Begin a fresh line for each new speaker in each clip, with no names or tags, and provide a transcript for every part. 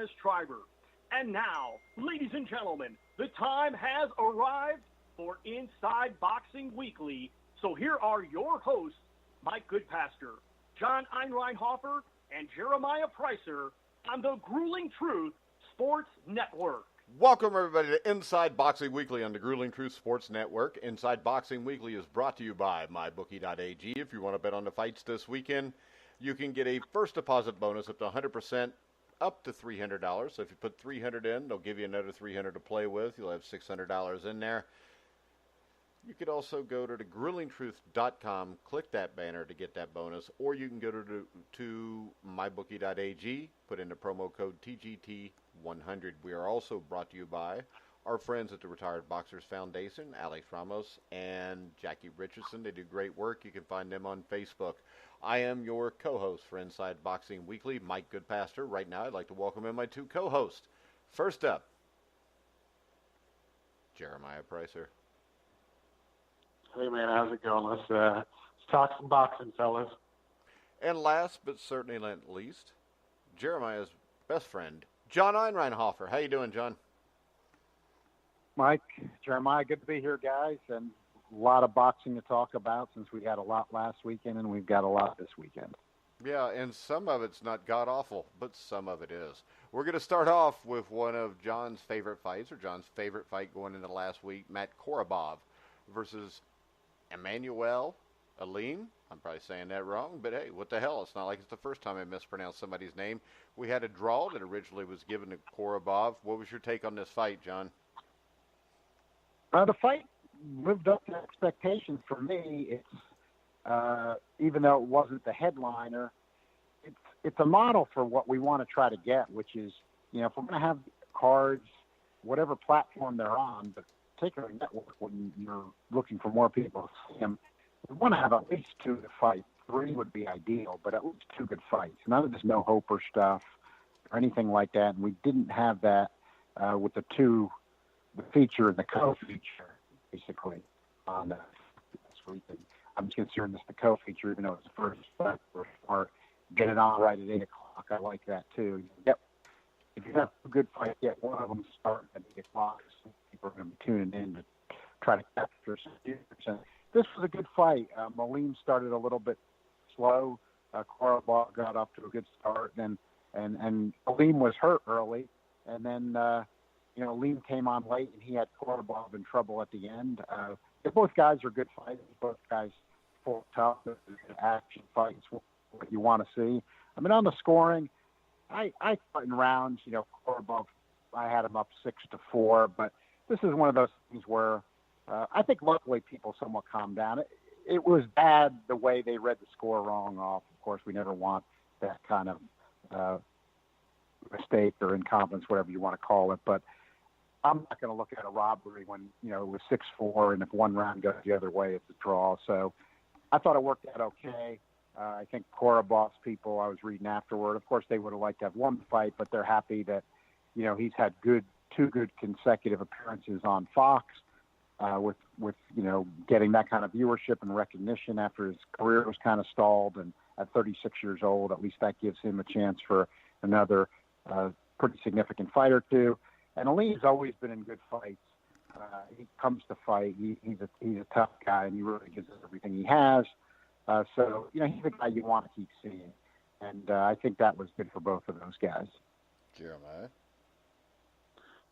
Thomas Triber. And now, ladies and gentlemen, the time has arrived for Inside Boxing Weekly. So here are your hosts, Mike Goodpaster, John Einreinhofer, and Jeremiah Preisser on the Grueling Truth Sports Network.
Welcome, everybody, to Inside Boxing Weekly on the Grueling Truth Sports Network. Inside Boxing Weekly is brought to you by MyBookie.ag. If you want to bet on the fights this weekend, you can get a first deposit bonus up to 100%, up to $300. So if you put $300 in, they'll give you another $300 to play with. You'll have $600 in there. You could also go to thegruelingtruth.com, click that banner to get that bonus, or you can go to mybookie.ag, put in the promo code TGT100. We are also brought to you by our friends at the Retired Boxers Foundation, Alex Ramos and Jackie Richardson. They do great work. You can find them on Facebook. I am your co-host for Inside Boxing Weekly, Mike Goodpaster. Right now, I'd like to welcome in my two co-hosts. First up, Jeremiah Preisser.
Hey, man, how's it going? Let's talk some boxing, fellas.
And last but certainly not least, Jeremiah's best friend, John Einreinhofer. How you doing, John?
Mike, Jeremiah, good to be here, guys, and a lot of boxing to talk about since we had a lot last weekend and we've got a lot this weekend.
Yeah, and some of it's not god-awful, but some of it is. We're going to start off with one of John's favorite fights, or John's favorite fight going into last week, Matt Korobov versus Emmanuel Alim. I'm probably saying that wrong, but hey, what the hell? It's not like it's the first time I mispronounced somebody's name. We had a draw that originally was given to Korobov. What was your take on this fight, John?
The fight lived up to expectations for me. It's even though it wasn't the headliner, it's a model for what we want to try to get, which is, you know, if we're going to have cards, whatever platform they're on, but particularly network, when you're looking for more people to see them, we want to have at least two to fight. Three would be ideal, but at least two good fights. None of this no-hoper stuff or anything like that. And we didn't have that with the feature and the co-feature, basically, on this week. I'm just considering this the co-feature, even though it's the first part. Get it on right at 8 o'clock. I like that, too. Yep. If you have a good fight, get one of them starting at 8 o'clock. People are going to be tuning in to try to capture some viewers. This was a good fight. Alim started a little bit slow. Korobov got off to a good start, and Alim was hurt early, and then Alim came on late, and he had Korobov in trouble at the end. Both guys are good fighters. Both guys fought tough. Action fights, what you want to see. I mean, on the scoring, I thought in rounds, Korobov, I had him up 6-4, but this is one of those things where I think luckily people somewhat calmed down. It was bad the way they read the score wrong off. Of course, we never want that kind of mistake or incompetence, whatever you want to call it. But I'm not going to look at a robbery when, it was 6-4, and if one round goes the other way, it's a draw. So I thought it worked out okay. I think Korobov's people I was reading afterward, of course, they would have liked to have won the fight, but they're happy that, he's had two good consecutive appearances on Fox with getting that kind of viewership and recognition after his career was kind of stalled. And at 36 years old, at least that gives him a chance for another pretty significant fight or two. And Alim's always been in good fights. He comes to fight. He's a tough guy, and he really gives us everything he has. So, he's the guy you want to keep seeing. And I think that was good for both of those guys.
Jeremiah?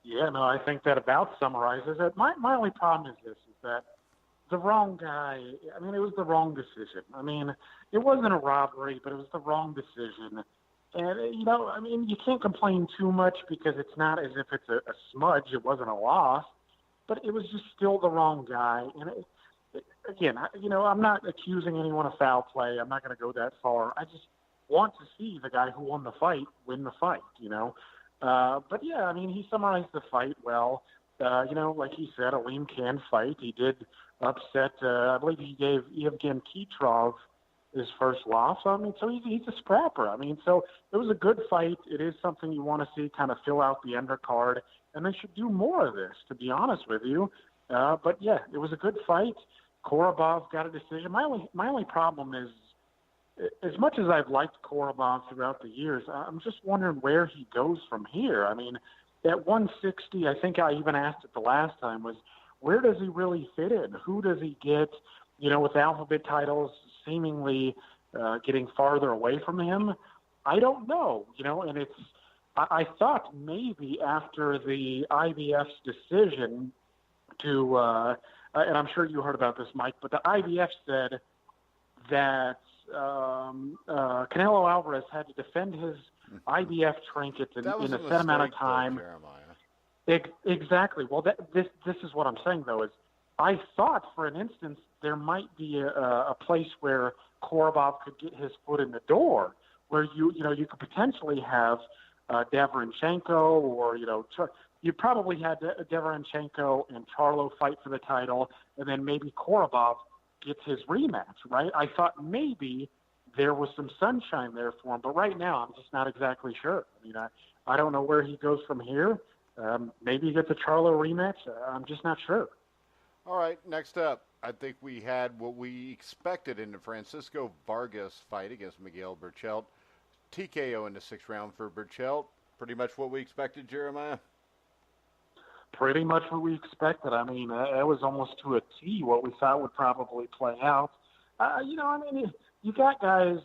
Yeah, no, I think that about summarizes it. My only problem is that the wrong guy, it was the wrong decision. It wasn't a robbery, but it was the wrong decision. And, you can't complain too much because it's not as if it's a smudge. It wasn't a loss, but it was just still the wrong guy. And again, I'm not accusing anyone of foul play. I'm not going to go that far. I just want to see the guy who won the fight win the fight, But yeah, he summarized the fight well. Like he said, Alim can fight. He did upset, I believe he gave Evgen Kitrov his first loss. So he's a scrapper. So it was a good fight. It is something you want to see kind of fill out the undercard, and they should do more of this, to be honest with you. But yeah, it was a good fight. Korobov got a decision. My only problem is as much as I've liked Korobov throughout the years, I'm just wondering where he goes from here. I mean, at 160, I think I even asked it the last time, was where does he really fit in? Who does he get, with alphabet titles seemingly getting farther away from him? I don't know, and I thought maybe after the IBF's decision to, and I'm sure you heard about this, Mike, but the IBF said that Canelo Alvarez had to defend his IBF trinkets in a set amount of time. Exactly. Well, this is what I'm saying, though, is I thought for an instance there might be a place where Korobov could get his foot in the door, where you could potentially have Davarenchenko, or you probably had Davarenchenko and Charlo fight for the title, and then maybe Korobov gets his rematch, right? I thought maybe there was some sunshine there for him, but right now I'm just not exactly sure. I mean, I don't know where he goes from here. Maybe he gets a Charlo rematch. I'm just not sure.
All right, next up, I think we had what we expected in the Francisco Vargas fight against Miguel Berchelt. TKO in the 6th round for Berchelt. Pretty much what we expected, Jeremiah?
Pretty much what we expected. I mean, it was almost to a T what we thought would probably play out. You got guys,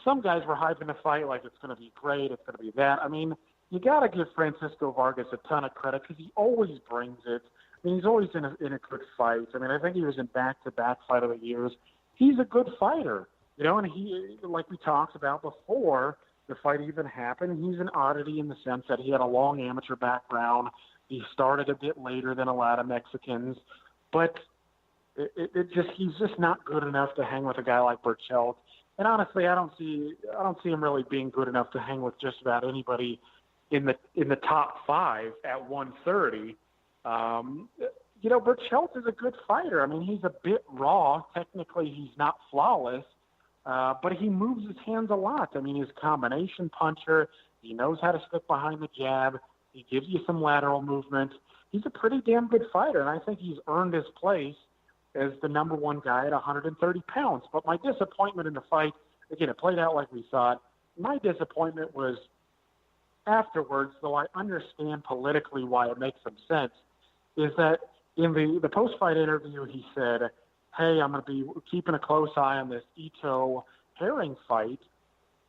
some guys were hyping the fight like it's going to be great, it's going to be that. I mean, you got to give Francisco Vargas a ton of credit because he always brings it. I mean, he's always in a good fight. I mean, I think he was in back-to-back fight of the years. He's a good fighter, and he, like we talked about before the fight even happened, he's an oddity in the sense that he had a long amateur background. He started a bit later than a lot of Mexicans, but he's just not good enough to hang with a guy like Berchelt. And honestly, I don't see him really being good enough to hang with just about anybody in the top 5 at 130. Berchelt is a good fighter. I mean, he's a bit raw. Technically, he's not flawless, but he moves his hands a lot. I mean, he's a combination puncher. He knows how to stick behind the jab. He gives you some lateral movement. He's a pretty damn good fighter, and I think he's earned his place as the number 1 guy at 130 pounds. But my disappointment in the fight, again, it played out like we thought. My disappointment was afterwards, though I understand politically why it makes some sense, is that in the post-fight interview he said, hey, I'm going to be keeping a close eye on this Ito-Herring fight,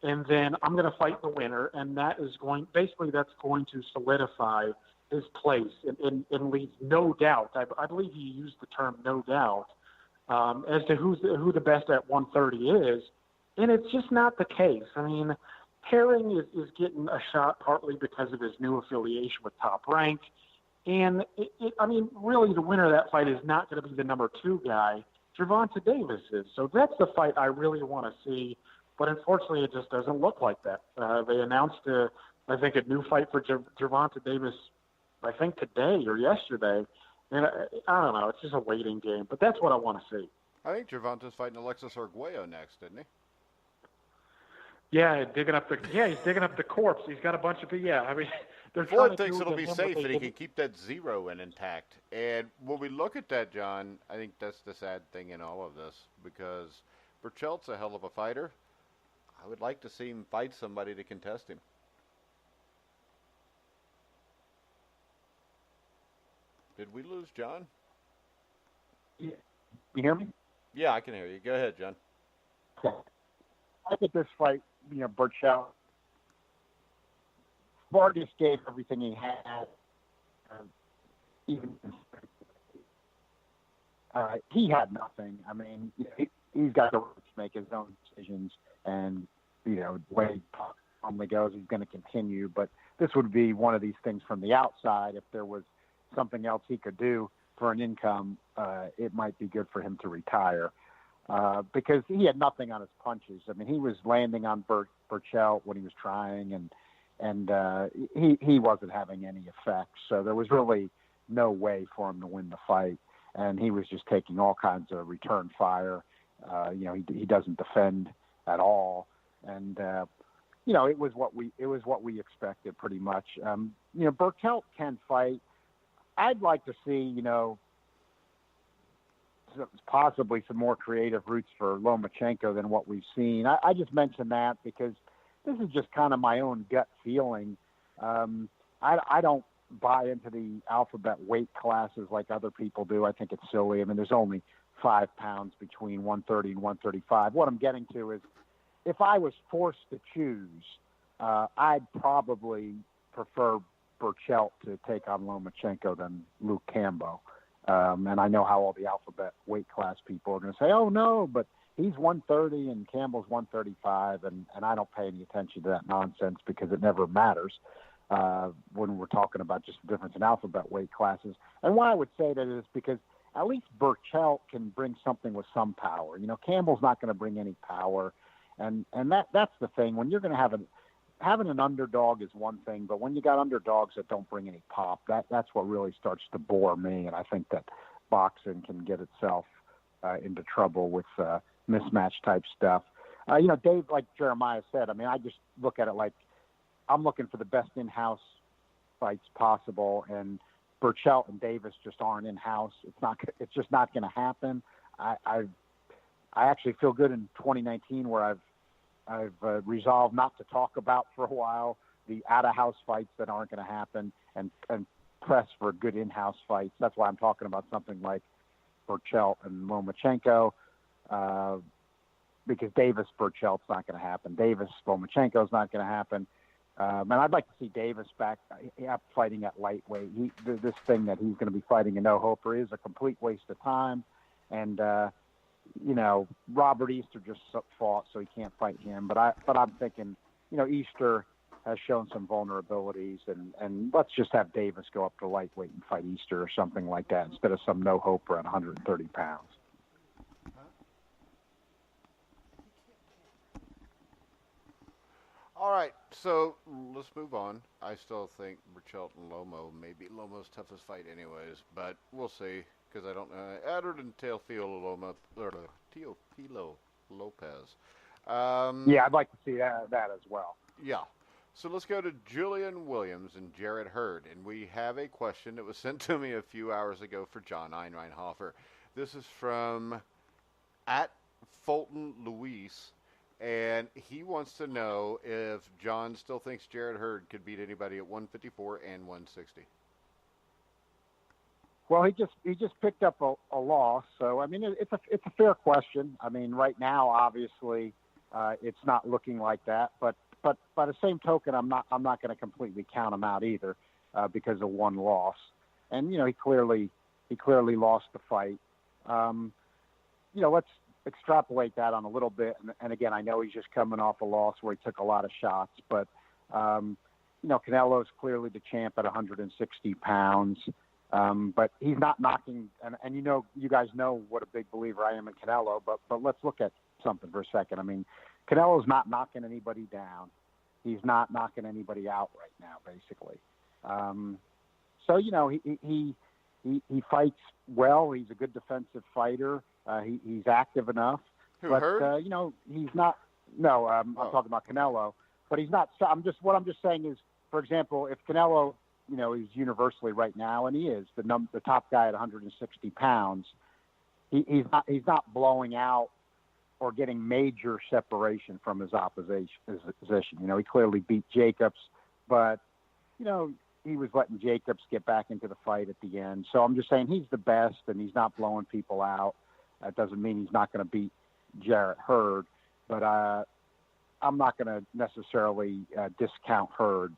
and then I'm going to fight the winner, and that's going to solidify his place and leave no doubt. I believe he used the term no doubt as to who the best at 130 is, and it's just not the case. I mean, Herring is getting a shot partly because of his new affiliation with Top Rank, and really the winner of that fight is not going to be the number 2 guy. Gervonta Davis is. So that's the fight I really want to see. But unfortunately, it just doesn't look like that. They announced, I think, a new fight for Gervonta Davis, I think, today or yesterday. And I don't know. It's just a waiting game. But that's what I want to see.
I think Gervonta's fighting Alexis Arguello next, isn't he?
Yeah, he's digging up the corpse. He's got a bunch of
Ford thinks it'll be safe and he can keep that 0 intact. And when we look at that, John, I think that's the sad thing in all of this, because Berchelt's a hell of a fighter. I would like to see him fight somebody to contest him. Did we lose John?
Yeah. You hear me?
Yeah, I can hear you. Go ahead, John.
I think this fight, Berchelt, Vargas gave everything he had. He had nothing. I mean, he's got the right to make his own decisions, and the way he normally goes, he's going to continue. But this would be one of these things from the outside. If there was something else he could do for an income, it might be good for him to retire. Because he had nothing on his punches. I mean, he was landing on Berchelt when he was trying, and he wasn't having any effect. So there was really no way for him to win the fight, and he was just taking all kinds of return fire. He doesn't defend at all, and it was what we expected pretty much. Berchelt can fight. I'd like to see possibly some more creative routes for Lomachenko than what we've seen. I just mentioned that because this is just kind of my own gut feeling. I don't buy into the alphabet weight classes like other people do. I think it's silly. I mean, there's only 5 pounds between 130 and 135. What I'm getting to is if I was forced to choose, I'd probably prefer Burchelt to take on Lomachenko than Luke Campbell. And I know how all the alphabet weight class people are going to say, oh, no, but he's 130 and Campbell's 135, and I don't pay any attention to that nonsense because it never matters when we're talking about just the difference in alphabet weight classes. And why I would say that is because at least Burchelt can bring something with some power. You know, Campbell's not going to bring any power, and that's the thing. When you're going to have having an underdog is one thing, but when you got underdogs that don't bring any pop, that's what really starts to bore me. And I think that boxing can get itself into trouble with mismatch type stuff. You know, Dave, like Jeremiah said, I mean, I just look at it like I'm looking for the best in-house fights possible, and Burchelt and Davis just aren't in-house. It's just not going to happen. I actually feel good in 2019 where I've resolved not to talk about for a while the out-of-house fights that aren't going to happen and press for good in-house fights. That's why I'm talking about something like Burchelt and Lomachenko, because Davis-Burchelt's not going to happen. Davis-Lomachenko's not going to happen. And I'd like to see Davis back fighting at lightweight. This thing that he's going to be fighting a no-hoper is a complete waste of time. And, you know, Robert Easter just fought, so he can't fight him. But I'm thinking, you know, Easter has shown some vulnerabilities, and let's just have Davis go up to lightweight and fight Easter or something like that instead of some no-hoper at 130 pounds.
All right, so let's move on. I still think Burchelt and Lomo, maybe Lomo's toughest fight anyways, but we'll see, because I don't know. Other than Teofilo Lopez.
Yeah, I'd like to see that as well.
Yeah. So let's go to Julian Williams and Jarrett Hurd, and we have a question that was sent to me a few hours ago for John Einreinhofer. This is from @Fulton Luis, and he wants to know if John still thinks Jarrett Hurd could beat anybody at 154 and 160.
Well, he just picked up a loss, so I mean it's a fair question. I mean, right now, obviously, it's not looking like that, but by the same token, I'm not going to completely count him out either because of one loss, and you know he clearly lost the fight. You know, let's extrapolate that on a little bit, and again, I know he's just coming off a loss where he took a lot of shots, but you know, Canelo's clearly the champ at 160 pounds. But he's not knocking, and you know, you guys know what a big believer I am in Canelo, but let's look at something for a second. I mean, Canelo's not knocking anybody down. He's not knocking anybody out right now, basically. So, you know, he fights well. He's a good defensive fighter. He's active enough.
Hurd?
You know, he's not, no, I'm talking about Canelo, but he's not, what I'm just saying is, for example, if Canelo, you know, he's universally right now, and he is the top guy at 160 pounds. He's not blowing out or getting major separation from his opposition. You know, he clearly beat Jacobs, but you know, he was letting Jacobs get back into the fight at the end. So I'm just saying he's the best, and he's not blowing people out. That doesn't mean he's not going to beat Jarrett Hurd, but I'm not going to necessarily discount Hurd.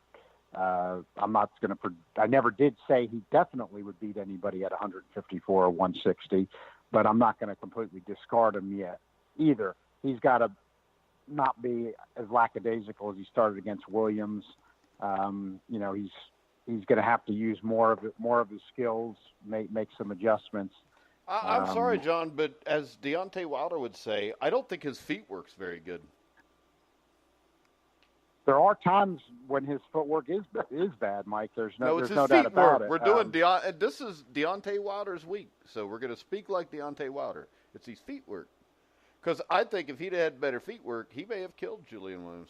I'm not going to. I never did say he definitely would beat anybody at 154 or 160, but I'm not going to completely discard him yet either. He's got to not be as lackadaisical as he started against Williams. You know, he's going to have to use more of his skills, make some adjustments.
I'm sorry, John, but as Deontay Wilder would say, I don't think his feet work's very good.
There are times when his footwork is bad, Mike. There's no doubt about it.
We're doing this is Deontay Wilder's week, so we're going to speak like Deontay Wilder. It's his feet work. Because I think if he'd had better feet work, he may have killed Julian Williams.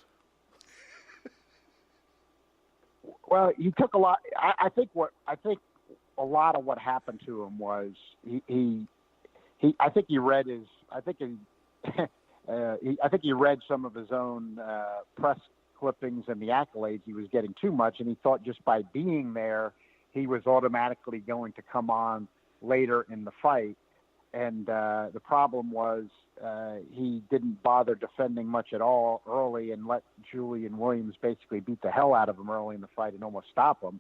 Well, he took a lot. I think a lot of what happened to him was he I think he read his. I think he read some of his own press clippings and the accolades he was getting too much, and he thought just by being there, he was automatically going to come on later in the fight. And the problem was he didn't bother defending much at all early and let Julian Williams basically beat the hell out of him early in the fight and almost stop him.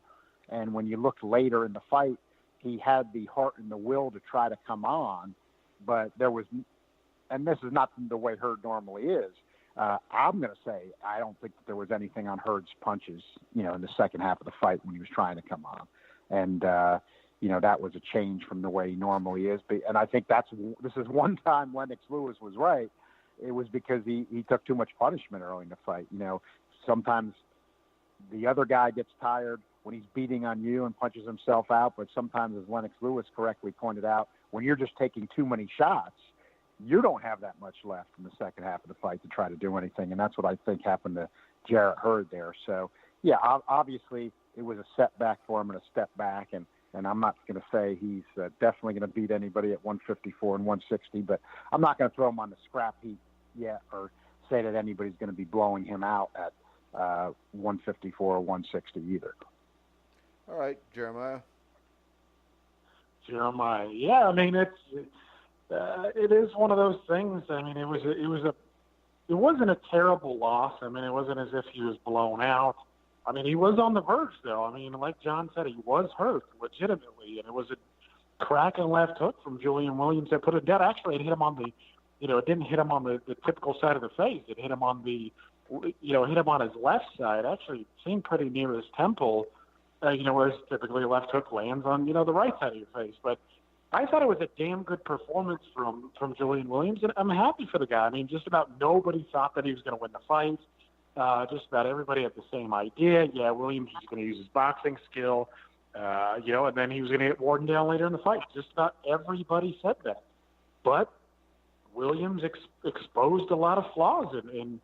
And when you looked later in the fight, he had the heart and the will to try to come on, but there was, and this is not the way Hurd normally is. I'm going to say I don't think that there was anything on Hurd's punches, in the second half of the fight when he was trying to come on. And, that was a change from the way he normally is. And I think this is one time Lennox Lewis was right. It was because he took too much punishment early in the fight. Sometimes the other guy gets tired when he's beating on you and punches himself out. But sometimes, as Lennox Lewis correctly pointed out, when you're just taking too many shots, you don't have that much left in the second half of the fight to try to do anything. And that's what I think happened to Jarrett Hurd there. So, yeah, obviously it was a setback for him and a step back. And I'm not going to say he's definitely going to beat anybody at 154 and 160, but I'm not going to throw him on the scrap heap yet or say that anybody's going to be blowing him out at 154 or 160 either.
All right, Jeremiah.
Yeah, I mean, it is one of those things. I mean, it wasn't a terrible loss. I mean, it wasn't as if he was blown out. I mean, he was on the verge, though. I mean, like John said, he was hurt legitimately, and it was a cracking left hook from Julian Williams that put it dead. Actually, it hit him on the, it didn't hit him on the typical side of the face. It hit him on the, hit him on his left side. Actually, it seemed pretty near his temple, whereas typically a left hook lands on, the right side of your face. But I thought it was a damn good performance from Julian Williams, and I'm happy for the guy. I mean, just about nobody thought that he was going to win the fight. Just about everybody had the same idea. Yeah, Williams was going to use his boxing skill, and then he was going to get worn down later in the fight. Just about everybody said that. But Williams exposed a lot of flaws in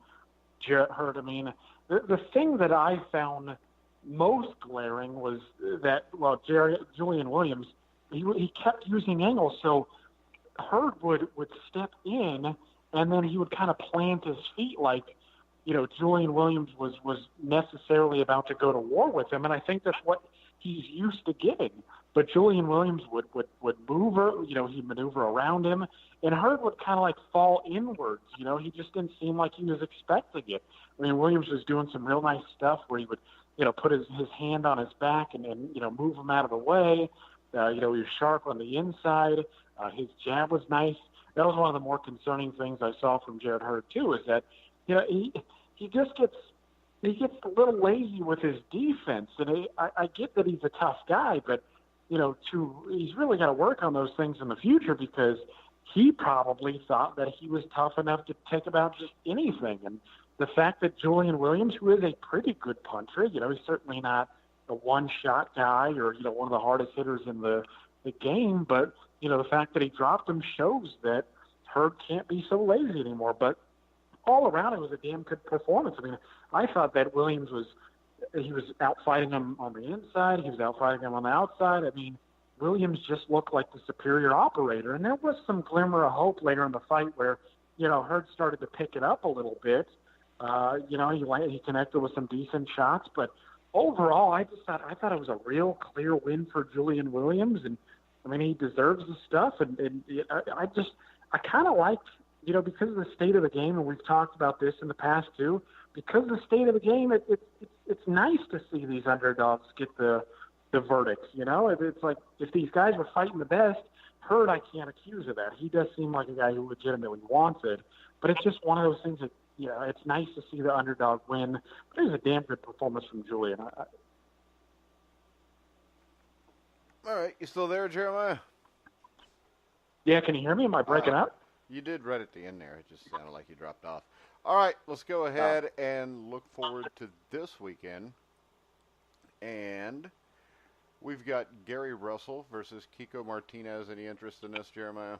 Jarrett Hurd. I mean, the thing that I found most glaring was that, Julian Williams, he kept using angles. So Hurd would step in, and then he would kind of plant his feet like, Julian Williams was necessarily about to go to war with him, and I think that's what he's used to getting. But Julian Williams would move, he'd maneuver around him, and Hurd would kind of like fall inwards. He just didn't seem like he was expecting it. I mean, Williams was doing some real nice stuff where he would, put his hand on his back and move him out of the way. He was sharp on the inside. His jab was nice. That was one of the more concerning things I saw from Jarrett Hurd too, is that he just gets a little lazy with his defense, and I get that he's a tough guy, but he's really got to work on those things in the future, because he probably thought that he was tough enough to take about just anything. And the fact that Julian Williams, who is a pretty good puncher, he's certainly not a one-shot guy or one of the hardest hitters in the game, but the fact that he dropped him shows that Hurd can't be so lazy anymore. But all around, it was a damn good performance. I mean, I thought that Williams was out fighting him on the inside. He was out fighting him on the outside. I mean, Williams just looked like the superior operator. And there was some glimmer of hope later in the fight where, Hurd started to pick it up a little bit. He connected with some decent shots. But overall, I thought it was a real clear win for Julian Williams. And, I mean, he deserves the stuff. And I kind of liked, because of the state of the game, and we've talked about this in the past too, because of the state of the game, it's nice to see these underdogs get the verdicts. It's like, if these guys were fighting the best, Hurd, I can't accuse of that. He does seem like a guy who legitimately wants it, but it's just one of those things that, it's nice to see the underdog win. But it was a damn good performance from Julian.
All right, you still there, Jeremiah?
Yeah, can you hear me? Am I breaking up?
You did right at the end there. It just sounded like you dropped off. All right, let's go ahead and look forward to this weekend. And we've got Gary Russell versus Kiko Martinez. Any interest in this, Jeremiah?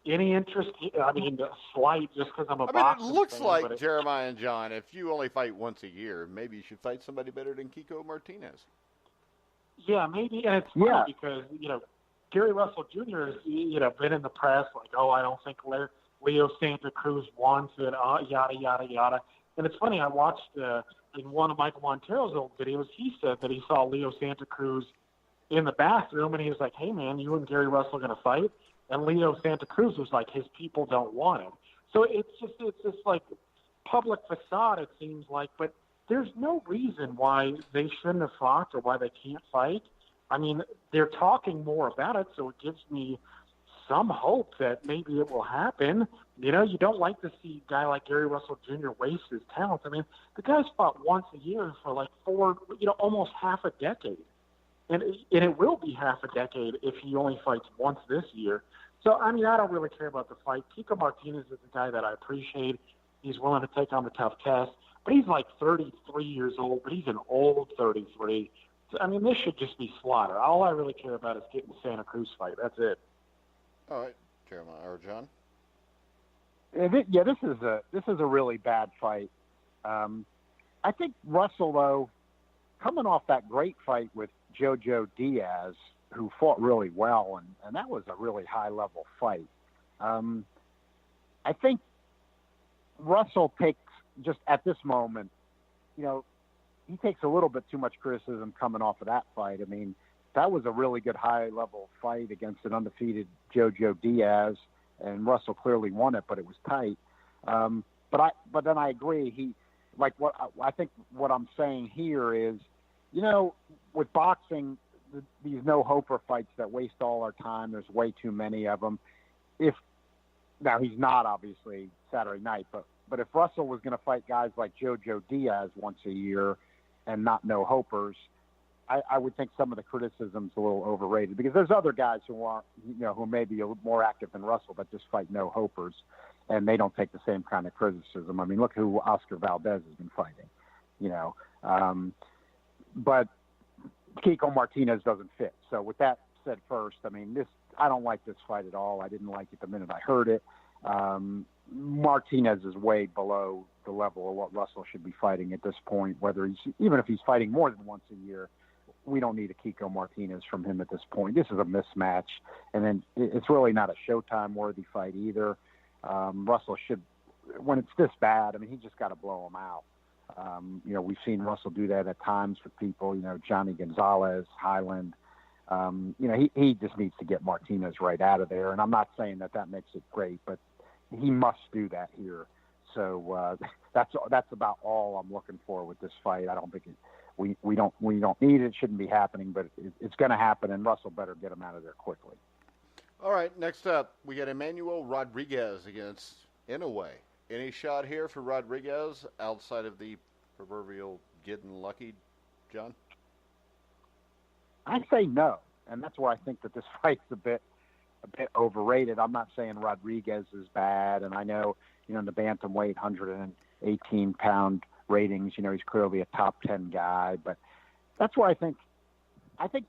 Any interest? I mean, slight, just because I'm a boxing
fan. It looks like,
but
Jeremiah and John, if you only fight once a year, maybe you should fight somebody better than Kiko Martinez.
Yeah, maybe, and it's funny because, Gary Russell Jr. has, been in the press like, oh, I don't think Leo Santa Cruz wants it, yada, yada, yada. And it's funny, I watched in one of Michael Montero's old videos, he said that he saw Leo Santa Cruz in the bathroom, and he was like, hey, man, you and Gary Russell going to fight? And Leo Santa Cruz was like, his people don't want him. So it's this like public facade, it seems like, but there's no reason why they shouldn't have fought or why they can't fight. I mean, they're talking more about it, so it gives me some hope that maybe it will happen. You don't like to see a guy like Gary Russell Jr. waste his talent. I mean, the guy's fought once a year for like almost half a decade. And it will be half a decade if he only fights once this year. So, I mean, I don't really care about the fight. Kiko Martinez is a guy that I appreciate. He's willing to take on the tough test. But he's like 33 years old, but he's an old 33. So, I mean, this should just be slaughter. All I really care about is getting the Santa Cruz fight. That's it.
All right, Jeremiah or John.
Yeah, this is a really bad fight. I think Russell, though, coming off that great fight with Jojo Diaz, who fought really well, and that was a really high-level fight. I think Russell takes, just at this moment, he takes a little bit too much criticism coming off of that fight. I mean, that was a really good high-level fight against an undefeated Jojo Diaz, and Russell clearly won it, but it was tight. But then I agree. I think what I'm saying here is, with boxing, these no-hoper fights that waste all our time, there's way too many of them. Now, he's not, obviously, Saturday night, but if Russell was going to fight guys like Jojo Diaz once a year and not no-hopers, I would think some of the criticism's a little overrated, because there's other guys who are, who may be a little more active than Russell, but just fight no-hopers, and they don't take the same kind of criticism. I mean, look who Oscar Valdez has been fighting, but Kiko Martinez doesn't fit. So with that said first, I mean, I don't like this fight at all. I didn't like it the minute I heard it. Martinez is way below the level of what Russell should be fighting at this point, even if he's fighting more than once a year. We don't need a Kiko Martinez from him at this point. This is a mismatch, and then it's really not a Showtime-worthy fight either. Russell should, when it's this bad, I mean, he just got to blow him out. We've seen Russell do that at times with people, Johnny Gonzalez, Highland. He just needs to get Martinez right out of there. And I'm not saying that makes it great, but he must do that here. So that's about all I'm looking for with this fight. I don't think we don't need it. It shouldn't be happening, but it's going to happen, and Russell better get him out of there quickly.
All right, next up, we got Emmanuel Rodriguez against Inoue. Any shot here for Rodriguez outside of the proverbial getting lucky, John?
I say no, and that's where I think that this fight's a bit overrated. I'm not saying Rodriguez is bad, and I know, in the bantamweight 118-pound ratings, he's clearly a top 10 guy, but that's where I think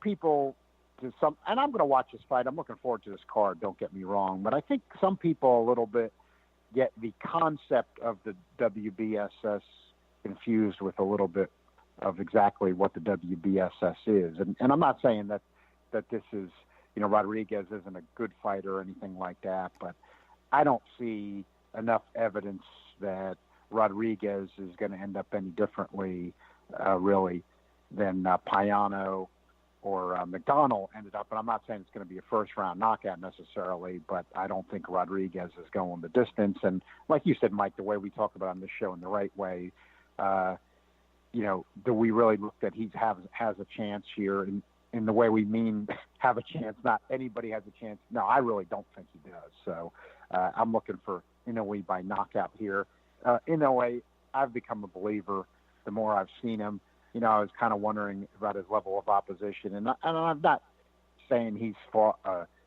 people and I'm going to watch this fight. I'm looking forward to this card, don't get me wrong, but I think some people a little bit get the concept of the WBSS confused with a little bit of exactly what the WBSS is. And I'm not saying that this is, Rodriguez isn't a good fighter or anything like that, but I don't see enough evidence that Rodriguez is going to end up any differently, really, than Payano or McDonald ended up. And I'm not saying it's going to be a first-round knockout necessarily, but I don't think Rodriguez is going the distance. And like you said, Mike, the way we talk about on this show in the right way, do we really look that he has a chance here in the way we mean have a chance? Not anybody has a chance. No, I really don't think he does. So I'm looking for Inoue by knockout here. Inoue, I've become a believer the more I've seen him. I was kind of wondering about his level of opposition, and I'm not saying he's fought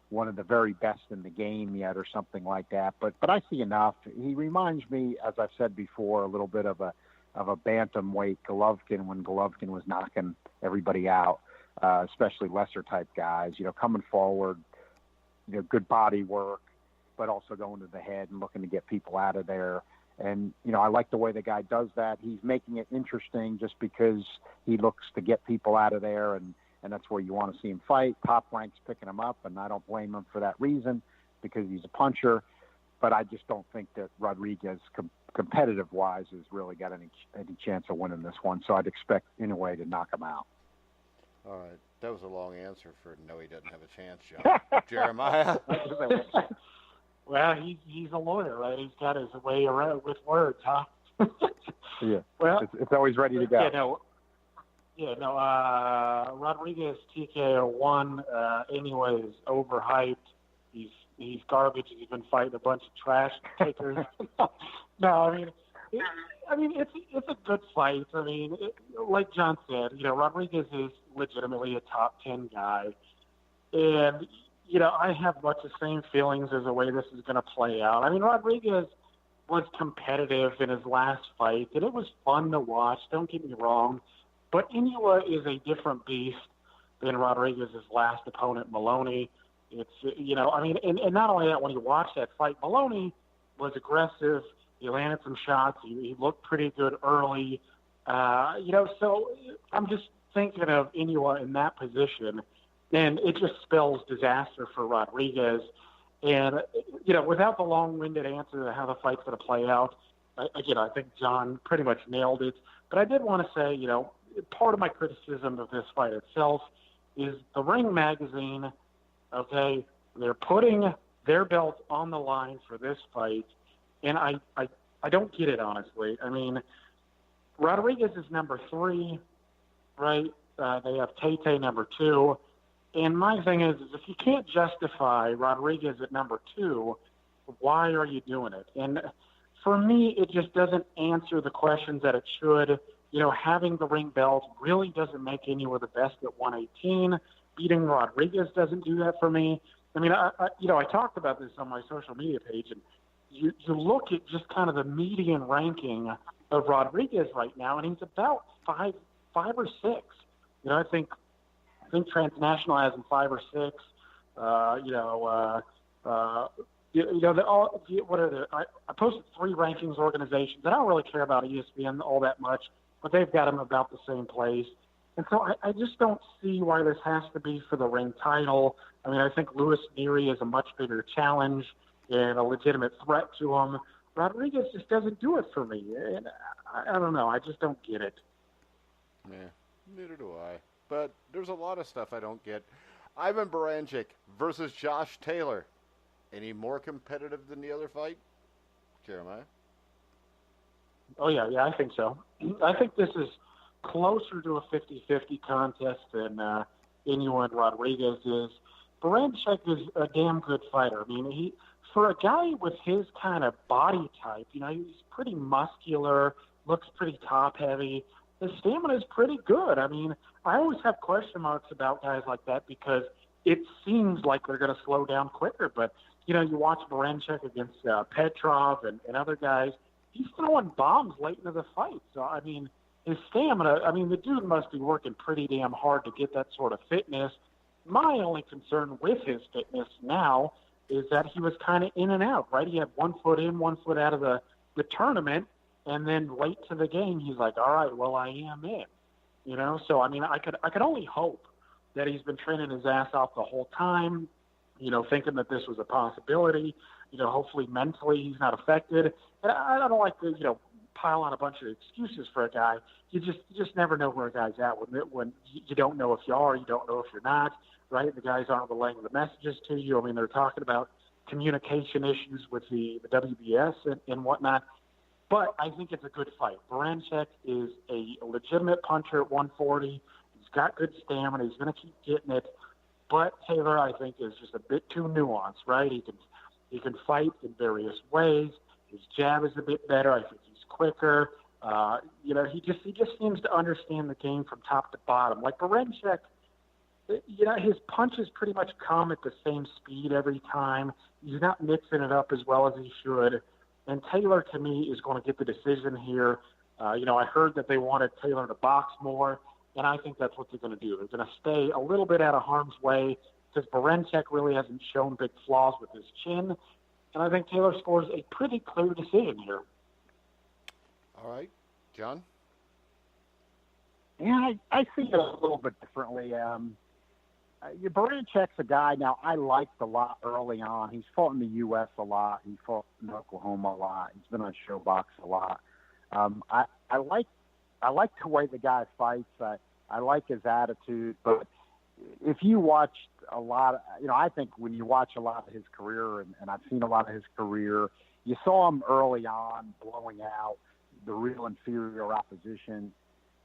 one of the very best in the game yet or something like that, but I see enough. He reminds me, as I've said before, a little bit of a bantamweight Golovkin when Golovkin was knocking everybody out, especially lesser type guys. Coming forward, good body work, but also going to the head and looking to get people out of there. And, I like the way the guy does that. He's making it interesting just because he looks to get people out of there and and that's where you want to see him fight. Top Rank's picking him up, and I don't blame him for that reason because he's a puncher. But I just don't think that Rodriguez, competitive-wise, has really got any chance of winning this one. So I'd expect Inoue to knock him out.
All right. That was a long answer for no, he doesn't have a chance, John. Jeremiah?
Well, he's a lawyer, right? He's got his way around with words, huh?
Yeah.
Well,
it's always ready to go.
Rodriguez TKO 1. Anyway, is overhyped. He's garbage. He's been fighting a bunch of trash takers. No, it's a good fight. I mean, like John said, Rodriguez is legitimately a top 10 guy, and I have much the same feelings as the way this is going to play out. I mean, Rodriguez was competitive in his last fight, and it was fun to watch. Don't get me wrong, but Inoue is a different beast than Rodriguez's last opponent, Maloney. It's and not only that, when you watch that fight, Maloney was aggressive. He landed some shots. He looked pretty good early. So I'm just thinking of Inoue in that position, and it just spells disaster for Rodriguez. And, without the long-winded answer to how the fight's going to play out, I think John pretty much nailed it. But I did want to say, part of my criticism of this fight itself is the Ring magazine, okay, they're putting their belt on the line for this fight, and I don't get it, honestly. I mean, Rodriguez is number 3, right? They have Tate number 2. And my thing is if you can't justify Rodriguez at number 2, why are you doing it? And for me, it just doesn't answer the questions that it should. Having the ring belt really doesn't make Inoue the best at 118. Beating Rodriguez doesn't do that for me. I mean, I talked about this on my social media page, and you look at just kind of the median ranking of Rodriguez right now, and he's about five or 6. I think Transnational has him 5 or 6. I posted 3 rankings organizations. I don't really care about ESPN all that much, but they've got him about the same place. And so I just don't see why this has to be for the ring title. I mean, I think Luis Nery is a much bigger challenge and a legitimate threat to him. Rodriguez just doesn't do it for me. And I don't know. I just don't get it.
Yeah, neither do I. But there's a lot of stuff I don't get. Wilder-Breazeale versus Josh Taylor. Any more competitive than the other fight? Jeremiah?
Oh, yeah, I think so. I think this is closer to a 50-50 contest than Inoue and Rodriguez is. Baranchyk is a damn good fighter. I mean, for a guy with his kind of body type, he's pretty muscular, looks pretty top-heavy. His stamina is pretty good. I mean, I always have question marks about guys like that because it seems like they're going to slow down quicker. But, you watch Baranchyk against Petrov and other guys. He's throwing bombs late into the fight. So, I mean, his stamina, the dude must be working pretty damn hard to get that sort of fitness. My only concern with his fitness now is that he was kind of in and out, right? He had 1 foot in, 1 foot out of the tournament. And then late to the game, he's like, all right, well, I am in. So, I could only hope that he's been training his ass off the whole time, thinking that this was a possibility. Hopefully mentally he's not affected. And I don't like to, pile on a bunch of excuses for a guy. You just never know where a guy's at when you don't know if you are, you don't know if you're not, right? The guys aren't relaying the messages to you. I mean, they're talking about communication issues with the WBS and whatnot. But I think it's a good fight. Baranchyk is a legitimate puncher at 140. He's got good stamina. He's going to keep getting it. But Taylor, I think, is just a bit too nuanced, right? He can fight in various ways. His jab is a bit better. I think he's quicker. He just seems to understand the game from top to bottom. Like Baranchyk, his punches pretty much come at the same speed every time. He's not mixing it up as well as he should. And Taylor, to me, is going to get the decision here. I heard that they wanted Taylor to box more, and I think that's what they're going to do. They're going to stay a little bit out of harm's way because Baranchyk really hasn't shown big flaws with his chin. And I think Taylor scores a pretty clear decision here.
All right. John?
Yeah, I see it a little bit differently. Barancyk's a guy now I liked a lot early on. He's fought in the U.S. a lot. He fought in Oklahoma a lot. He's been on Showbox a lot. I like the way the guy fights. I like his attitude. But if you watched a lot, I think when you watch a lot of his career, and I've seen a lot of his career, you saw him early on blowing out the real inferior opposition.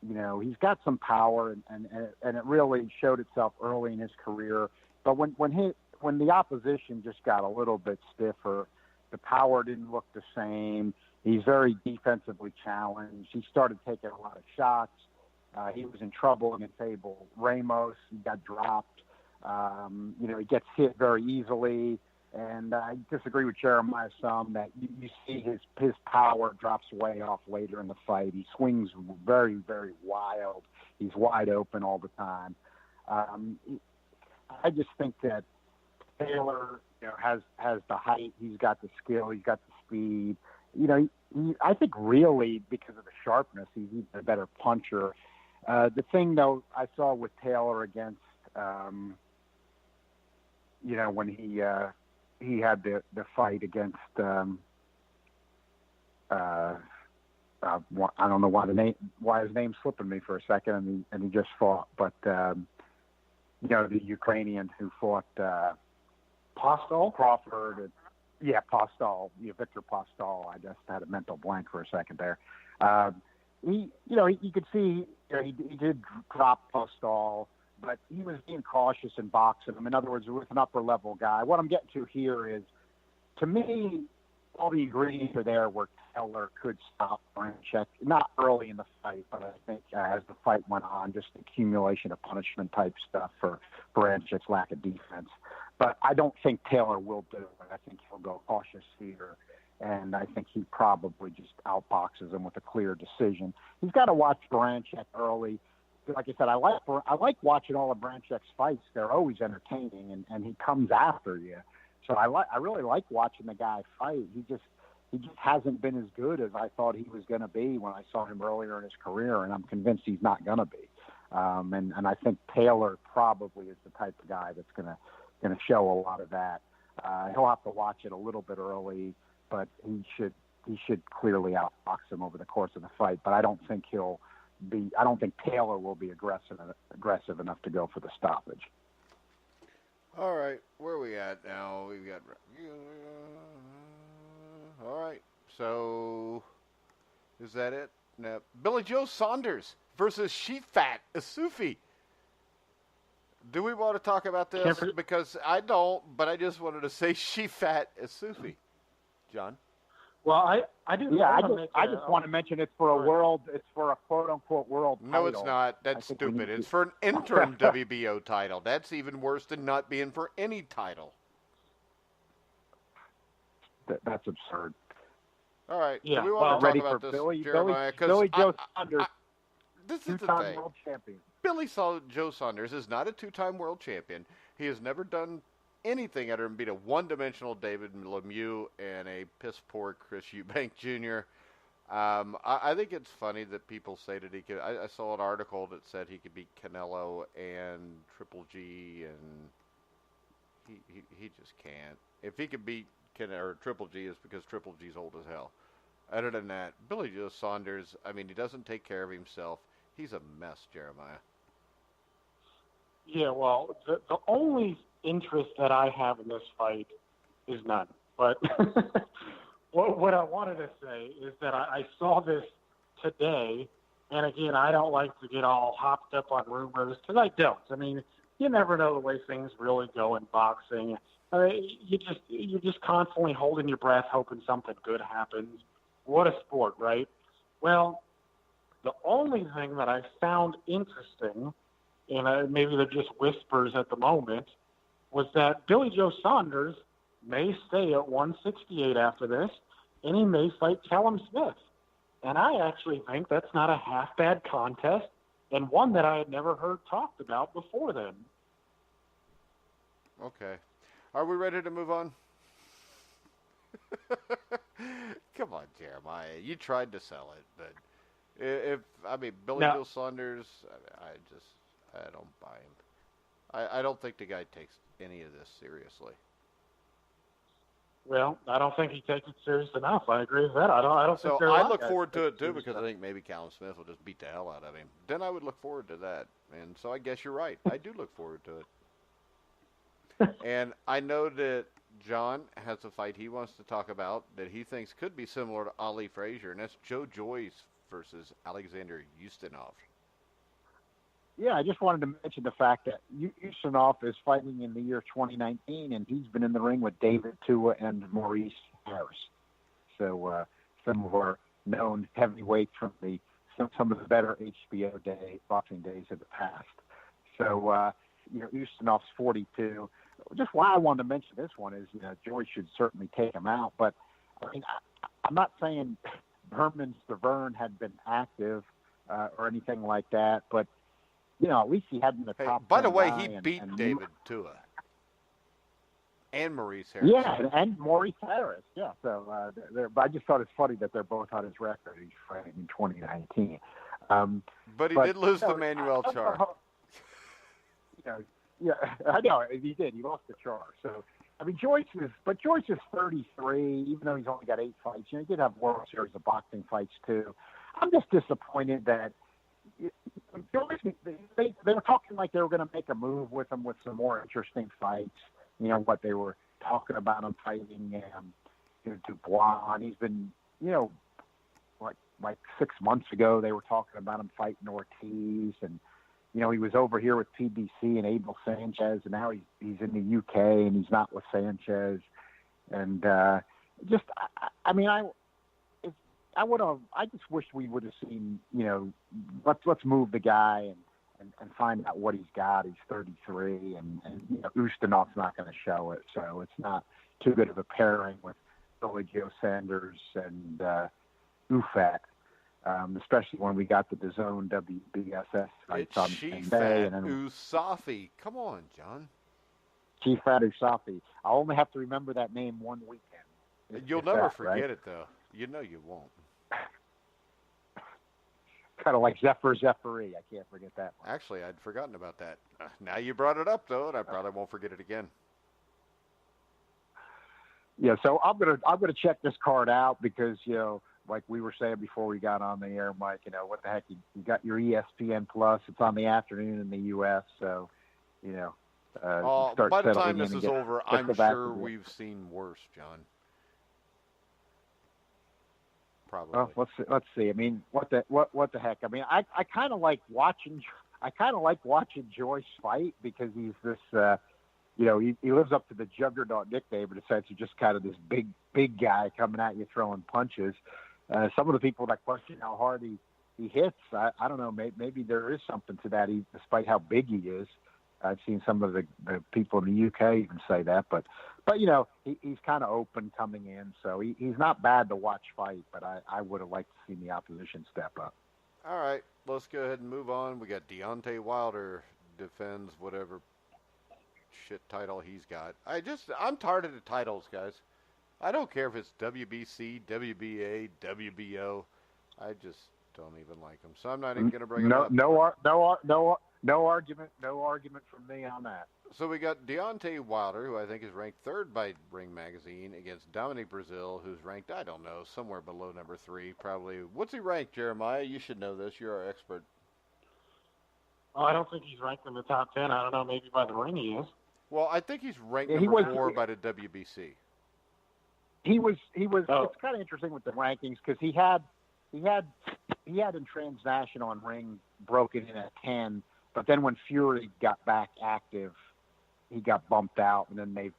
He's got some power, and it really showed itself early in his career. But when the opposition just got a little bit stiffer, the power didn't look the same. He's very defensively challenged. He started taking a lot of shots. He was in trouble against Abel Ramos. He got dropped. He gets hit very easily. And I disagree with Jeremiah some that you see his power drops way off later in the fight. He swings very, very wild. He's wide open all the time. I just think that Taylor has the height. He's got the skill. He's got the speed. I think really because of the sharpness, he's even a better puncher. The thing, though, I saw with Taylor against, when he had the fight against, I don't know why his name's slipping me for a second, and he just fought, but the Ukrainian who fought
Postol?
Crawford. Postol. Victor Postol. I just had a mental blank for a second there. You could see he did drop Postol, but he was being cautious in boxing him. In other words, with an upper-level guy. What I'm getting to here is, to me, all the ingredients are there where Taylor could stop Baranchyk. Not early in the fight, but I think as the fight went on, just accumulation of punishment-type stuff for Barancyk's lack of defense. But I don't think Taylor will do it. I think he'll go cautious here, and I think he probably just outboxes him with a clear decision. He's got to watch Baranchyk early. Like I said, I like watching all of Barancyk's fights. They're always entertaining, and he comes after you. So I really like watching the guy fight. He just hasn't been as good as I thought he was going to be when I saw him earlier in his career, and I'm convinced he's not going to be. And I think Taylor probably is the type of guy that's going to show a lot of that. He'll have to watch it a little bit early, but he should clearly outbox him over the course of the fight. But I don't think Taylor will be aggressive enough to go for the stoppage.
All right, where are we at now? We've got. All right, so is that it? No. Billy Joe Saunders versus Shifat Isufi. Do we want to talk about this? Because I don't, but I just wanted to say Shifat Isufi. John?
Well, I do.
Yeah, I just want to mention it's for a quote unquote world title.
No, it's not. That's stupid. It's for an interim WBO title. That's even worse than not being for any title.
That's absurd.
All right.
Yeah.
Do we want to talk about this, Jeremiah?
Billy Joe Saunders,
this is the
two-time
thing.
world champion.
Billy Joe Saunders is not a two-time world champion. He has never done anything other than beat a one-dimensional David Lemieux and a piss-poor Chris Eubank Jr. I think it's funny that people say that he could. I saw an article that said he could beat Canelo and Triple G, and he just can't. If he could beat or Triple G, is because Triple G's old as hell. Other than that, Billy Joe Saunders, I mean, he doesn't take care of himself. He's a mess, Jeremiah.
Yeah, well, the only interest that I have in this fight is none. But what I wanted to say is that I saw this today, and again, I don't like to get all hopped up on rumors, because I don't. I mean, you never know the way things really go in boxing. You're just constantly holding your breath, hoping something good happens. What a sport, right? Well, the only thing that I found interesting, and maybe they're just whispers at the moment, was that Billy Joe Saunders may stay at 168 after this, and he may fight Callum Smith. And I actually think that's not a half-bad contest, and one that I had never heard talked about before then.
Okay. Are we ready to move on? Come on, Jeremiah. You tried to sell it, but Billy Joe Saunders, I don't buy him. I don't think the guy takes any of this seriously.
Well, I don't think he takes it serious enough. I agree with that. I don't think
I look forward to it too because I think maybe Callum Smith will just beat the hell out of him. Then I would look forward to that. And so I guess you're right. I do look forward to it. And I know that John has a fight he wants to talk about that he thinks could be similar to Ali Frazier, and that's Joe Joyce versus Alexander Ustinov.
Yeah, I just wanted to mention the fact that Ustinov is fighting in the year 2019, and he's been in the ring with David Tua and Maurice Harris. So some of our known heavyweights from some of the better HBO boxing days of the past. So, Ustinov's 42. Just why I wanted to mention this one is, Joyce should certainly take him out. But, I'm not saying Berman Stavern had been active or anything like that, but, at least he had been the top.
By the way, he beat David Tua and Maurice Harris.
Yeah, and Maurice Harris. Yeah, so but I just thought it's funny that they're both on his record. He's fighting in 2019.
But he did lose to Manuel Char.
Yeah, I know he did. He lost to Char. So Joyce is 33, even though he's only got 8 fights. He did have World Series of boxing fights too. I'm just disappointed that Joyce. They were talking like they were going to make a move with him with some more interesting fights. What they were talking about him fighting Dubois, and he's been like 6 months ago they were talking about him fighting Ortiz, and he was over here with PBC and Abel Sanchez, and now he's in the UK and he's not with Sanchez, and I just wish we would have seen, let's move the guy and find out what he's got. He's 33, and Ustinov's not going to show it, so it's not too good of a pairing with Billy Joe Sanders and Ufat, especially when we got the DAZN WBSS fights on the same day. And then
Usafi. Come on, John.
Chifat Usafi. I'll only have to remember that name one weekend.
You'll never forget it, though. You won't.
Kind of like Zephyr-Zephyri. I can't forget that one.
Actually, I'd forgotten about that. Now you brought it up, though, and I probably won't forget it again.
Yeah, so I'm gonna check this card out because like we were saying before we got on the air, Mike. What the heck? You got your ESPN Plus. It's on the afternoon in the U.S. So
by the time this is over, I'm sure we've seen worse, John. Probably.
Well, let's see. What the heck? I kind of like watching. Joyce fight because he's this. He lives up to the juggernaut nickname in a sense of just kind of this big guy coming at you throwing punches. Some of the people that question how hard he hits, I don't know. Maybe there is something to that. Despite how big he is, I've seen some of the people in the UK even say that. But he's kind of open coming in, so he's not bad to watch fight. But I would have liked to see the opposition step up.
All right, let's go ahead and move on. We got Deontay Wilder defends whatever shit title he's got. I'm tired of the titles, guys. I don't care if it's WBC, WBA, WBO. I just don't even like them, so I'm not even going to bring them up. No argument from me on that. So we got Deontay Wilder, who I think is ranked 3rd by Ring Magazine, against Wilder-Breazeale, who's ranked, I don't know, somewhere below number 3, probably. What's he ranked, Jeremiah? You should know this. You're our expert.
Oh, I don't think he's ranked in the top 10. I don't know. Maybe by the Ring he is.
Well, I think he's ranked number 4 by the WBC.
He was. It's kind of interesting with the rankings because he had in Transnational and Ring broken in at 10, but then when Fury got back active, he got bumped out, and then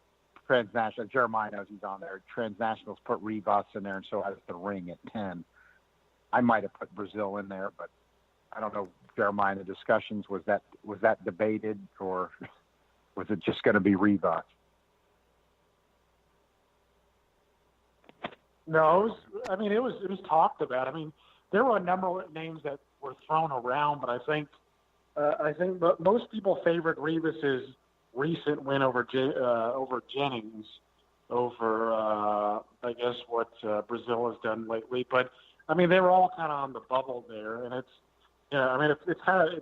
Transnational. Jeremiah knows he's on there. Transnationals put Rivas in there, and so has the Ring at 10. I might have put Brazil in there, but I don't know. Jeremiah, in the discussions, was that debated, or was it just going to be Rivas?
No, it was talked about. There were a number of names that were thrown around, but I think most people favored Rivas's recent win over Jennings over I guess what Brazil has done lately. But I mean, they were all kind of on the bubble there, and it's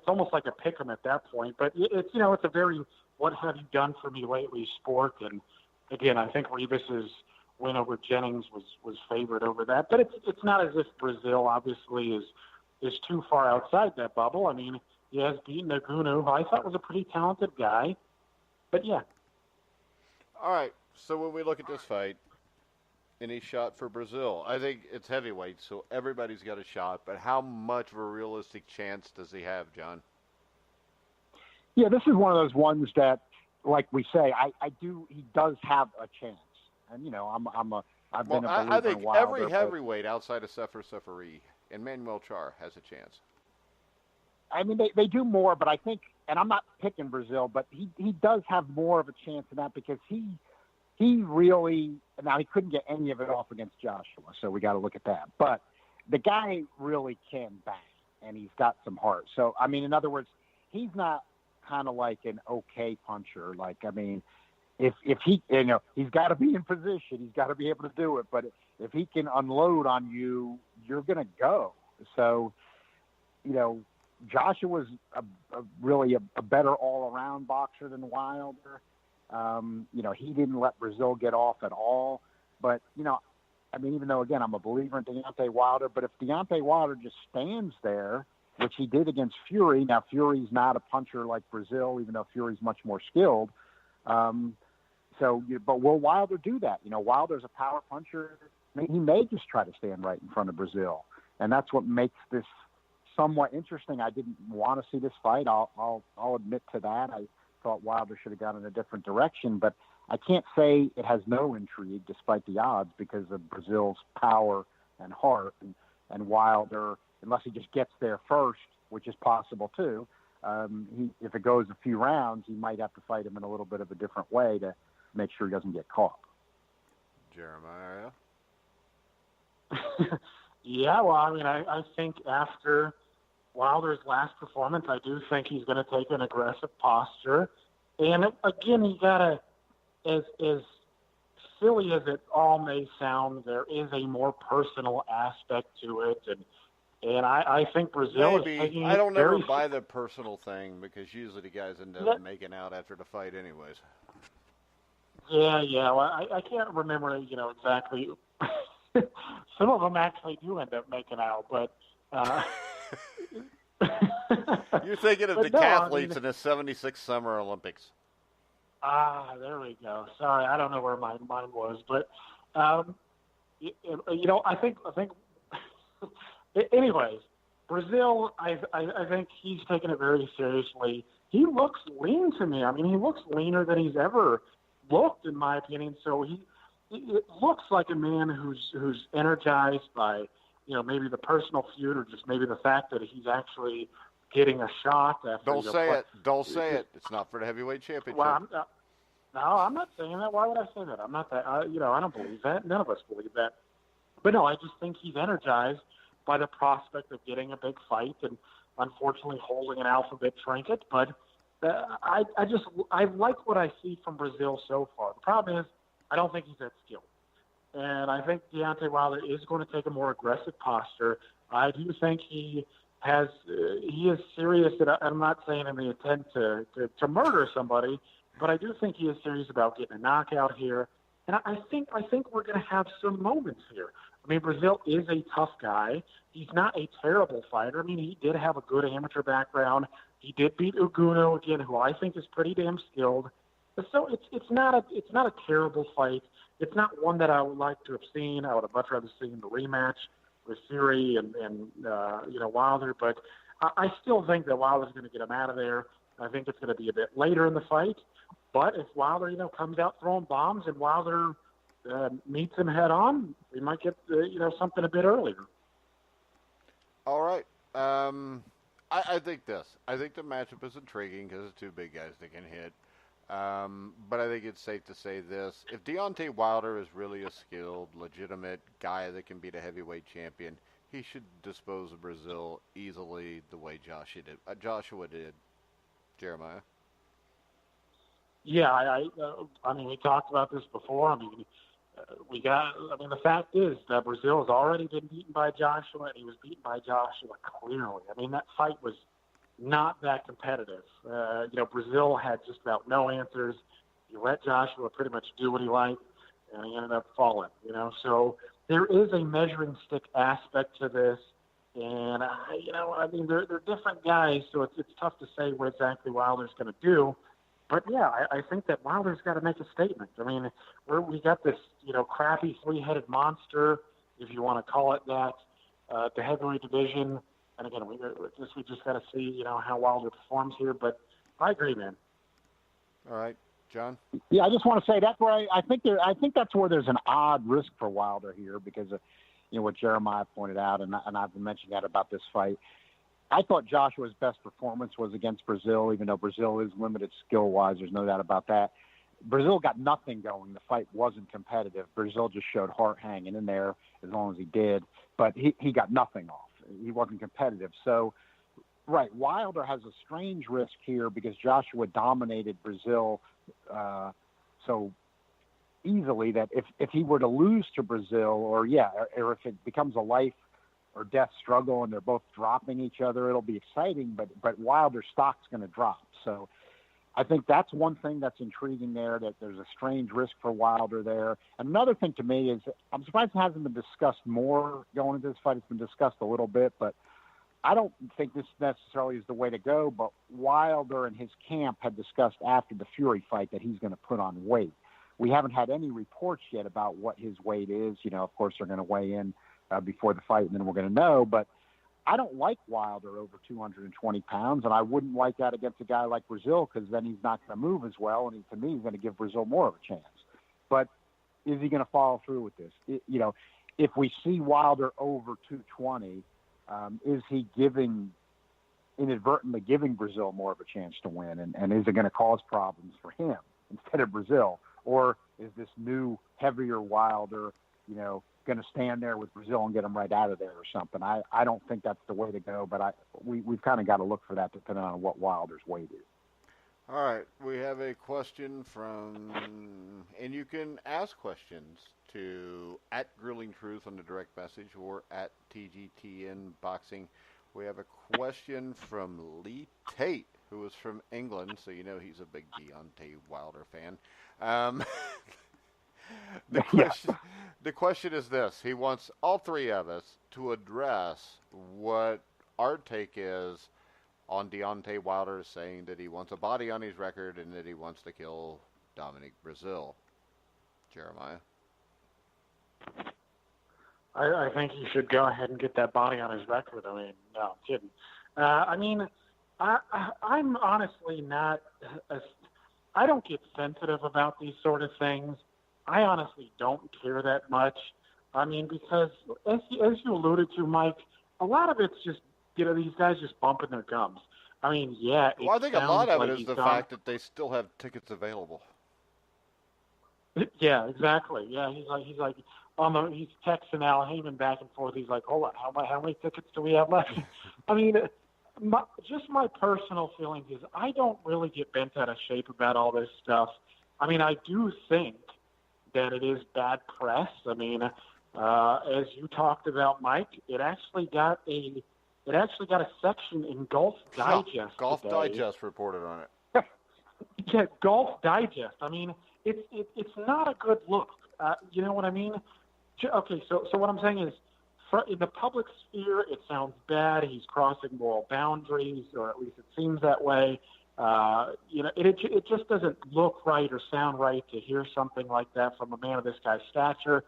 almost like a pick 'em at that point. But it's it's a very what have you done for me lately sport, and again, I think Ribas's win over Jennings was favored over that. But it's not as if Breazeale obviously is too far outside that bubble. I mean, he has beaten Nagunu, who I thought was a pretty talented guy. But yeah.
All right. So when we look at this fight, any shot for Breazeale? I think it's heavyweight, so everybody's got a shot. But how much of a realistic chance does he have, John?
Yeah, this is one of those ones that, like we say, he does have a chance. And I've been a believer
I think
in Wilder,
every heavyweight outside of Sefer Seferi and Manuel Char has a chance.
I mean, they do more, but I think, and I'm not picking Breazeale, but he does have more of a chance in that because he really, now he couldn't get any of it off against Joshua, so we got to look at that. But the guy really can bang, and he's got some heart. So, I mean, in other words, he's not kind of like an okay puncher. Like, I mean, if he, he's got to be in position, he's got to be able to do it. But if he can unload on you, you're going to go. So, Joshua's really a better all-around boxer than Wilder. He didn't let Breazeale get off at all. But, I mean, even though, again, I'm a believer in Deontay Wilder, but if Deontay Wilder just stands there, which he did against Fury, now Fury's not a puncher like Breazeale, even though Fury's much more skilled. But will Wilder do that? Wilder's a power puncher. He may just try to stand right in front of Breazeale. And that's what makes this somewhat interesting. I didn't want to see this fight. I'll admit to that. I thought Wilder should have gone in a different direction, but I can't say it has no intrigue despite the odds because of Breazeale's power and heart, and Wilder, unless he just gets there first, which is possible too. If it goes a few rounds, he might have to fight him in a little bit of a different way to make sure he doesn't get caught.
Jeremiah?
Yeah, well, I mean, I think after Wilder's last performance, I do think he's going to take an aggressive posture. And again, he got to, as silly as it all may sound, there is a more personal aspect to it. And I think Breazeale is taking
I don't
very
ever buy the personal thing because usually the guys end up making out after the fight anyways.
Yeah. Well, I can't remember, exactly. Some of them actually do end up making out, but
you're thinking of decathletes in the '76 Summer Olympics.
There we go. Sorry, I don't know where my mind was, but I think. Anyways, Breazeale, I think he's taking it very seriously. He looks lean to me. I mean, he looks leaner than he's ever looked, in my opinion. So it looks like a man who's energized by, maybe the personal feud or just maybe the fact that he's actually getting a shot.
Don't say it. Don't say it. It's not for the heavyweight championship.
Well, I'm not saying that. Why would I say that? I'm not that. I don't believe that. None of us believe that. But no, I just think he's energized by the prospect of getting a big fight and unfortunately holding an alphabet trinket. But I like what I see from Breazeale so far. The problem is I don't think he's that skilled. And I think Deontay Wilder is going to take a more aggressive posture. I do think he is serious. I'm not saying in the intent to murder somebody, but I do think he is serious about getting a knockout here. And I think we're going to have some moments here. I mean, Breazeale is a tough guy. He's not a terrible fighter. I mean, he did have a good amateur background. He did beat Uguno again, who I think is pretty damn skilled. So it's not a terrible fight. It's not one that I would like to have seen. I would have much rather seen the rematch with Fury and Wilder. But I still think that Wilder's going to get him out of there. I think it's going to be a bit later in the fight. But if Wilder, comes out throwing bombs and Wilder meets him head on, we might get something a bit earlier.
All right. I think this. I think the matchup is intriguing because it's two big guys that can hit. But I think it's safe to say this. If Deontay Wilder is really a skilled, legitimate guy that can beat a heavyweight champion, he should dispose of Breazeale easily the way Joshua did. Jeremiah?
Yeah, I mean, we talked about this before. I mean, the fact is that Breazeale has already been beaten by Joshua, and he was beaten by Joshua clearly. I mean, that fight was not that competitive. Breazeale had just about no answers. He let Joshua pretty much do what he liked, and he ended up falling, So there is a measuring stick aspect to this. And, they're different guys, so it's tough to say what exactly Wilder's going to do. But, yeah, I think that Wilder's got to make a statement. I mean, we got this, crappy three-headed monster, if you want to call it that, the heavyweight division. And, again, we just got to see, how Wilder performs here. But I agree, man.
All right. John?
Yeah, I just want to say that's where I think that's where there's an odd risk for Wilder here because of, what Jeremiah pointed out, and I've been mentioning that about this fight. I thought Joshua's best performance was against Breazeale, even though Breazeale is limited skill-wise. There's no doubt about that. Breazeale got nothing going. The fight wasn't competitive. Breazeale just showed heart hanging in there as long as he did, but he got nothing off. He wasn't competitive. So, right, Wilder has a strange risk here because Joshua dominated Breazeale so easily that if he were to lose to Breazeale or if it becomes a life or death struggle and they're both dropping each other, it'll be exciting, but Wilder's stock's going to drop. So I think that's one thing that's intriguing there, that there's a strange risk for Wilder there. And another thing to me is I'm surprised it hasn't been discussed more going into this fight. It's been discussed a little bit, but I don't think this necessarily is the way to go, but Wilder and his camp had discussed after the Fury fight that he's going to put on weight. We haven't had any reports yet about what his weight is. Of course, they're going to weigh in before the fight, and then we're going to know. But I don't like Wilder over 220 pounds, and I wouldn't like that against a guy like Breazeale because then he's not going to move as well, and to me, he's going to give Breazeale more of a chance. But is he going to follow through with this? If we see Wilder over 220, is he inadvertently giving Breazeale more of a chance to win? And is it going to cause problems for him instead of Breazeale? Or is this new, heavier Wilder, going to stand there with Breazeale and get him right out of there or something? I don't think that's the way to go, but we've kind of got to look for that depending on what Wilder's weight is.
All right, we have a question and you can ask questions to @GrillingTruth on the direct message or @TGTN Boxing. We have a question from Lee Tate, who is from England, so he's a big Deontay Wilder fan. The question is this. He wants all three of us to address what our take is on Deontay Wilder saying that he wants a body on his record and that he wants to kill Dominic Breazeale. Jeremiah?
I think he should go ahead and get that body on his record. I mean, no, I'm kidding. I'm honestly not I don't get sensitive about these sort of things. I honestly don't care that much. I mean, because as you alluded to, Mike, a lot of it's just, these guys just bumping their gums. I mean, yeah.
Well, I think a lot of it is the fact that they still have tickets available.
Yeah, exactly. Yeah, he's texting Al Heyman back and forth. He's like, hold on, how many tickets do we have left? I mean, my personal feelings is I don't really get bent out of shape about all this stuff. I mean, I do think that it is bad press. I mean, as you talked about, Mike, it actually got a section in Golf Digest.
Golf
today.
Digest reported on it.
Yeah, Golf Digest. I mean, it's not a good look. You know what I mean? Okay, so what I'm saying is, in the public sphere, it sounds bad. He's crossing moral boundaries, or at least it seems that way. It just doesn't look right or sound right to hear something like that from a man of this guy's stature.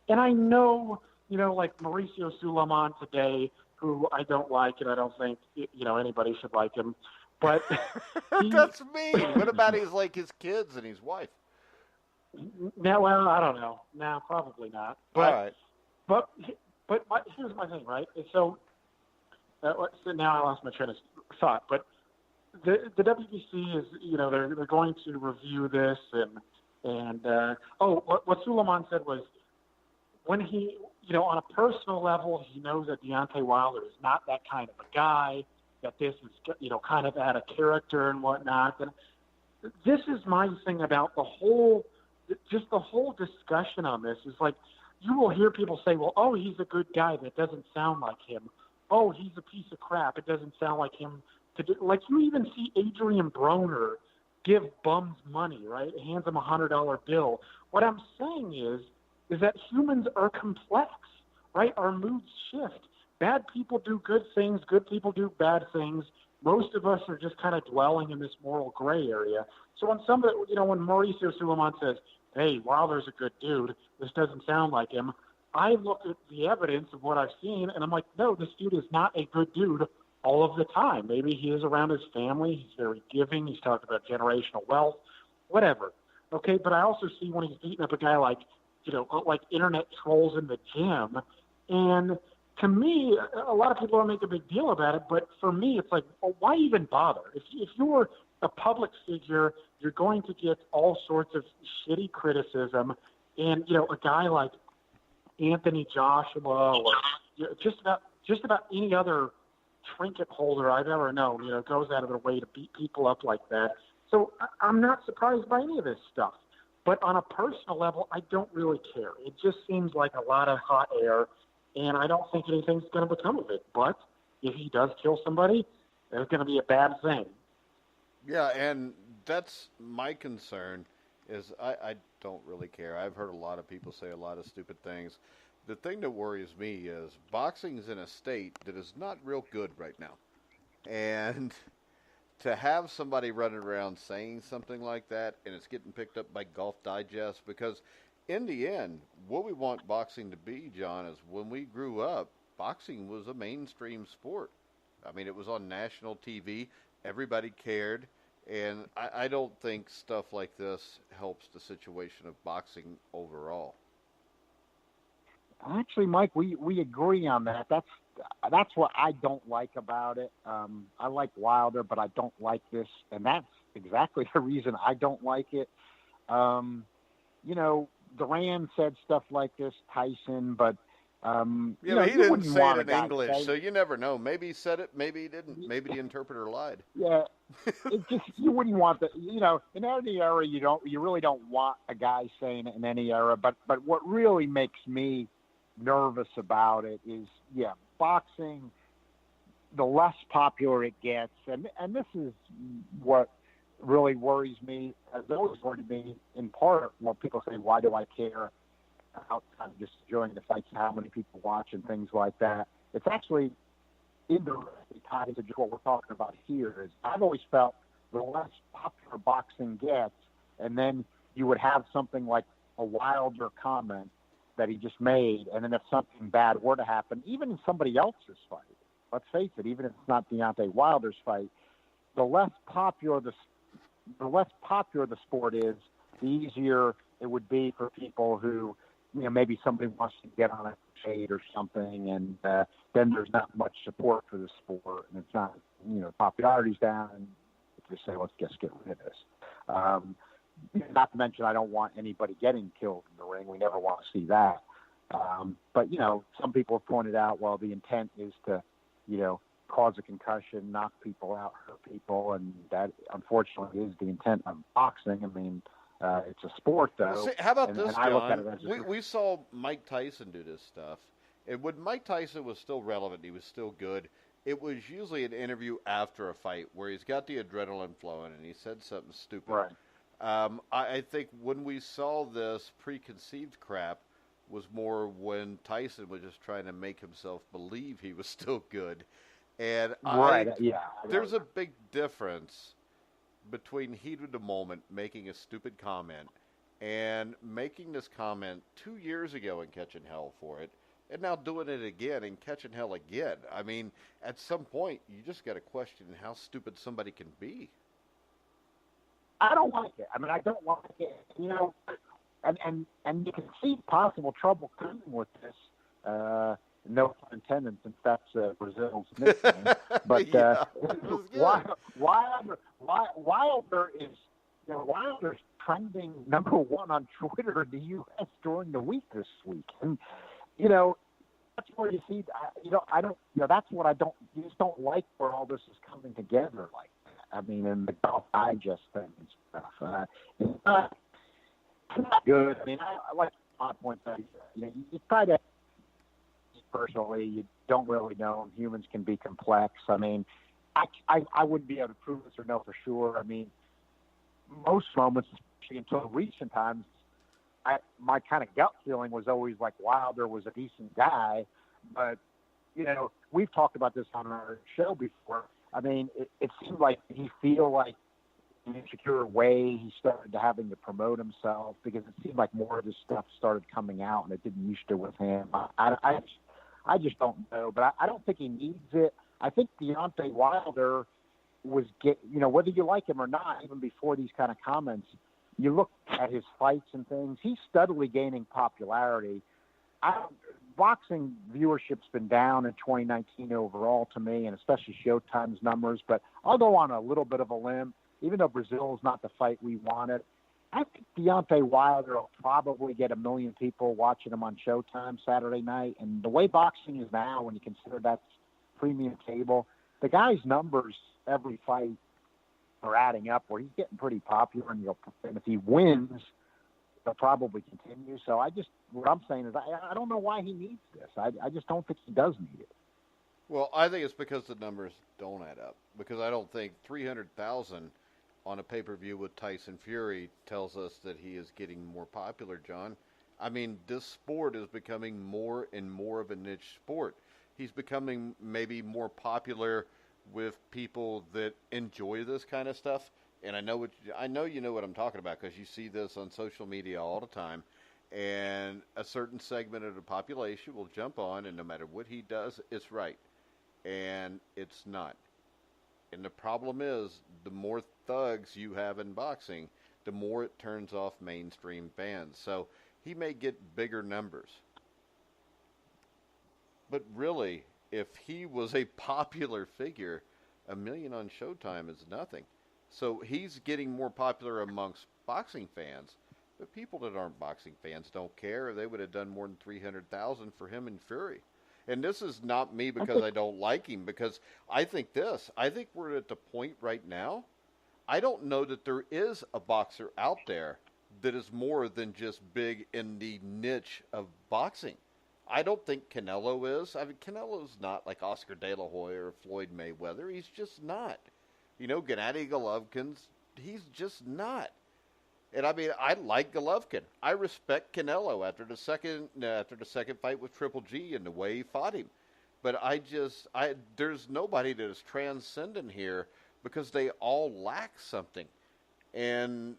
And I know, like Mauricio Suleiman today, who I don't like, and I don't think, anybody should like him. But
that's mean. What about his kids and his wife?
Now, well, I don't know. No, probably not. But,
all right.
But here's my thing, right? So now I lost my train of thought. But the WBC is, they're going to review this, and what Suleiman said was, when he, on a personal level, he knows that Deontay Wilder is not that kind of a guy, that this is, kind of out of character and whatnot. And this is my thing about the whole just the whole discussion on this is like, you will hear people say, well, oh, he's a good guy. That doesn't sound like him. Oh, he's a piece of crap. It doesn't sound like him. Like, you even see Adrian Broner give bums money, right? Hands them $100 bill. What I'm saying is that humans are complex, right? Our moods shift. Bad people do good things. Good people do bad things. Most of us are just kind of dwelling in this moral gray area. So when somebody, when Mauricio Suleiman says, hey, Wilder's a good dude, this doesn't sound like him, I look at the evidence of what I've seen, and I'm like, no, this dude is not a good dude all of the time. Maybe he is around his family. He's very giving. He's talking about generational wealth, whatever. Okay, but I also see when he's beating up a guy like internet trolls in the gym. And to me, a lot of people don't make a big deal about it, but for me, it's like, well, why even bother? If you're a public figure, you're going to get all sorts of shitty criticism. And, a guy like Anthony Joshua or just about any other trinket holder I've ever known, goes out of their way to beat people up like that. So I'm not surprised by any of this stuff. But on a personal level, I don't really care. It just seems like a lot of hot air, and I don't think anything's going to become of it. But if he does kill somebody, it's going to be a bad thing.
Yeah, and that's my concern is I don't really care. I've heard a lot of people say a lot of stupid things. The thing that worries me is boxing's in a state that is not real good right now. And to have somebody running around saying something like that, and it's getting picked up by Golf Digest, because in the end, what we want boxing to be, John, is when we grew up, boxing was a mainstream sport. I mean, it was on national TV. Everybody cared. And I don't think stuff like this helps the situation of boxing overall.
Actually, Mike, we agree on that. That's what I don't like about it. I like Wilder, but I don't like this, and that's exactly the reason I don't like it. Duran said stuff like this, Tyson, but
he didn't say it in English, so you never know. Maybe he said it, maybe he didn't. Maybe the interpreter lied.
Yeah, you wouldn't want that. In any era, you really don't want a guy saying it in any era. But what really makes me nervous about it is, boxing, the less popular it gets, and this is what really worries me, has always worried me in part when people say, why do I care, outside of just enjoying the fights, how many people watch and things like that. It's actually indirectly tied into just what we're talking about here. Is I've always felt the less popular boxing gets, and then you would have something like a Wilder comment that he just made, and then if something bad were to happen, even in somebody else's fight, let's face it, even if it's not Deontay Wilder's fight, the less popular the sport is, the easier it would be for people who, maybe somebody wants to get on a shade or something, and then there's not much support for the sport, and it's not, popularity's down, and you just say, let's just get rid of this. Not to mention, I don't want anybody getting killed in the ring. We never want to see that. But, some people have pointed out, well, the intent is to, cause a concussion, knock people out, hurt people, and that, unfortunately, is the intent of boxing. I mean, it's a sport, though.
See, how about this, John?
It
we saw Mike Tyson do this stuff. And when Mike Tyson was still relevant, he was still good, it was usually an interview after a fight where he's got the adrenaline flowing and he said something stupid.
Right.
I think when we saw this preconceived crap was more when Tyson was just trying to make himself believe he was still good. And there's a big difference between heat of the moment, making a stupid comment, and making this comment 2 years ago and catching hell for it, and now doing it again and catching hell again. I mean, at some point, you just got to question how stupid somebody can be.
I don't like it. I don't like it. And you can see possible trouble coming with this. No pun intended, since that's Brazil's nickname. But Wilder is Wilder's trending #1 on Twitter in the U.S. during the week this week, and that's where you see. I don't. That's what I don't. You just don't like where all this is coming together like that. I mean, in the Golf Digest thing and stuff. It's not. not good. I mean, I like my point that you try to personally, you don't really know. Humans can be complex. I mean, I wouldn't be able to prove this or know for sure. I mean, most moments, especially until recent times, my kind of gut feeling was always like Wilder was a decent guy, but we've talked about this on our show before. I mean, it seemed like he feel like in an insecure way he started having to promote himself because it seemed like more of this stuff started coming out and it didn't used to with him. I just don't know, but I don't think he needs it. I think Deontay Wilder was whether you like him or not, even before these kind of comments, you look at his fights and things, he's steadily gaining popularity. Boxing viewership's been down in 2019 overall to me, and especially Showtime's numbers, but I'll go on a little bit of a limb. Even though Brazil is not the fight we wanted, I think Deontay Wilder will probably get 1 million people watching him on Showtime Saturday night. And the way boxing is now, when you consider that's premium cable, the guy's numbers every fight are adding up where he's getting pretty popular. And if he wins, they'll probably continue. So what I'm saying is I don't know why he needs this. I just don't think he does need it.
Well, I think it's because the numbers don't add up. Because I don't think 300,000 on a pay-per-view with Tyson Fury tells us that he is getting more popular, John. I mean, this sport is becoming more and more of a niche sport. He's becoming maybe more popular with people that enjoy this kind of stuff. And I know you know what I'm talking about because you see this on social media all the time. And a certain segment of the population will jump on, and no matter what he does, it's right. And it's not. And the problem is, the more thugs you have in boxing, the more it turns off mainstream fans. So he may get bigger numbers. But really, if he was a popular figure, 1 million on Showtime is nothing. So he's getting more popular amongst boxing fans, but people that aren't boxing fans don't care. They would have done more than 300,000 for him and Fury. And this is not me because I don't like him, because I think we're at the point right now, I don't know that there is a boxer out there that is more than just big in the niche of boxing. I don't think Canelo is. I mean, Canelo's not like Oscar De La Hoya or Floyd Mayweather. He's just not. Gennady Golovkin's, he's just not. And I mean, I like Golovkin. I respect Canelo after the second fight with Triple G and the way he fought him. But there's nobody that is transcendent here because they all lack something. And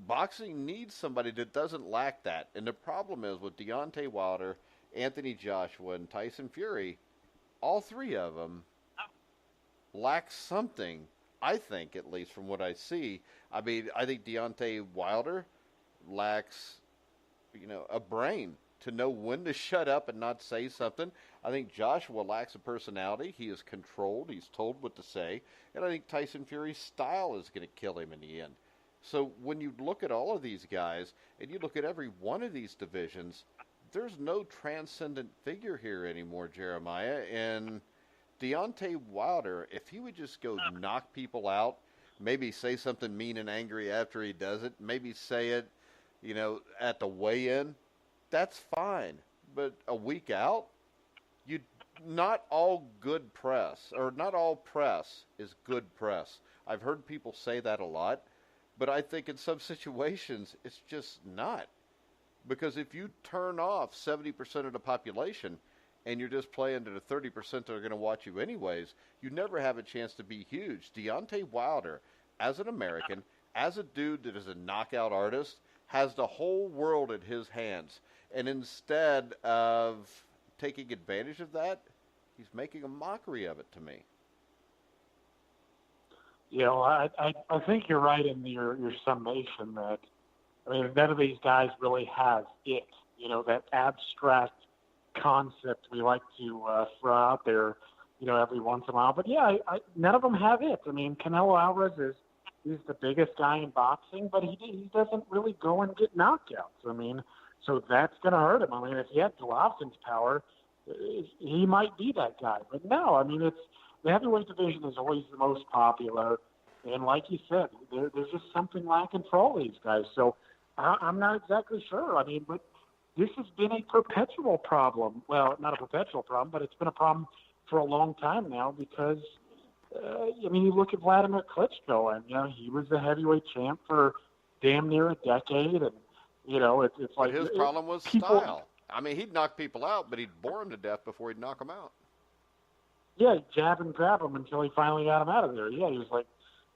boxing needs somebody that doesn't lack that. And the problem is with Deontay Wilder, Anthony Joshua, and Tyson Fury, all three of them lack something. I think, at least from what I see. I mean, I think Deontay Wilder lacks, a brain to know when to shut up and not say something. I think Joshua lacks a personality. He is controlled. He's told what to say. And I think Tyson Fury's style is going to kill him in the end. So when you look at all of these guys, and you look at every one of these divisions, there's no transcendent figure here anymore, Jeremiah. And Deontay Wilder, if he would just go knock people out, maybe say something mean and angry after he does it, maybe say it, at the weigh-in, that's fine. But a week out, not all good press, or not all press is good press. I've heard people say that a lot, but I think in some situations it's just not. Because if you turn off 70% of the population, and you're just playing to the 30% that are going to watch you anyways, you never have a chance to be huge. Deontay Wilder, as an American, as a dude that is a knockout artist, has the whole world at his hands. And instead of taking advantage of that, he's making a mockery of it to me.
I think you're right in your summation that, none of these guys really has it, that abstract concept we like to throw out there, every once in a while. But none of them have it. I mean, Canelo Alvarez he's the biggest guy in boxing, but he doesn't really go and get knockouts. So that's going to hurt him. If he had Golovkin's power, he might be that guy. But no, it's the heavyweight division is always the most popular. And like you said, there's just something lacking for all these guys. So I'm not exactly sure. I mean, but this has been a perpetual problem. Well, not a perpetual problem, but it's been a problem for a long time now because, I mean, you look at Vladimir Klitschko, and, he was the heavyweight champ for damn near a decade, and, it's like...
But his problem was style. I mean, he'd knock people out, but he'd bore them to death before he'd knock them out.
Yeah, he'd jab and grab him until he finally got him out of there. Yeah, he was like...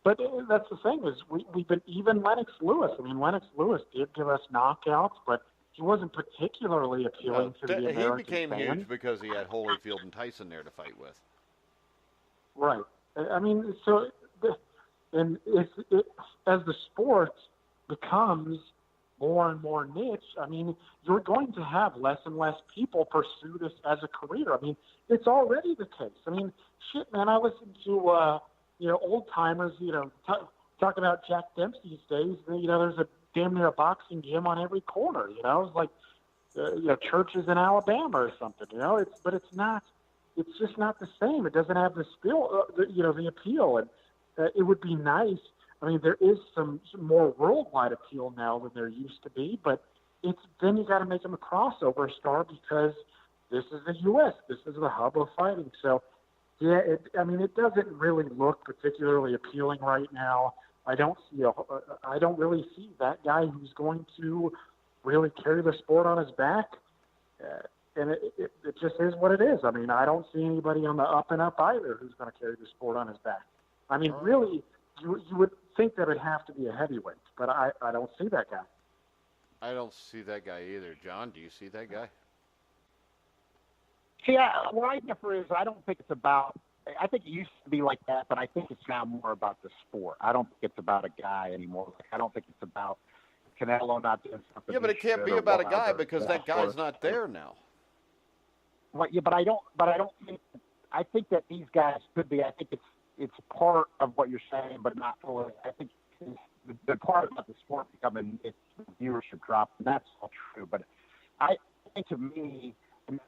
But that's the thing is we've been... Even Lennox Lewis. I mean, Lennox Lewis did give us knockouts, but he wasn't particularly appealing to the American
He became
fan.
huge because he had Holyfield and Tyson there to fight with.
Right. I mean, so... And as the sport becomes more and more niche, I mean, you're going to have less and less people pursue this as a career. I mean, it's already the case. I mean, shit, man, I listen to, old timers, talking about Jack Dempsey's days. There's a damn near a boxing gym on every corner, It's like, churches in Alabama or something, it's just not the same. It doesn't have the the appeal. And it would be nice. I mean, there is some more worldwide appeal now than there used to be, but then you got to make him a crossover star because this is the U.S. This is the hub of fighting. So, yeah, it doesn't really look particularly appealing right now. I don't really see that guy who's going to really carry the sport on his back. And it just is what it is. I mean, I don't see anybody on the up and up either who's going to carry the sport on his back. I mean, really, you would think that it'd have to be a heavyweight, but I don't see that guy.
I don't see that guy either. John, do you see that guy?
Yeah, what I differ is I don't think it's about – I think it used to be like that, but I think it's now more about the sport. I don't think it's about a guy anymore. I don't think it's about Canelo not doing something.
Yeah, but it can't be about a guy because that guy's not there now.
Well, yeah, but I don't think – I think that these guys could be – I think it's part of what you're saying, but not fully. I think the part about the sport becoming its viewership drop, and that's all true. But I think to me, I'm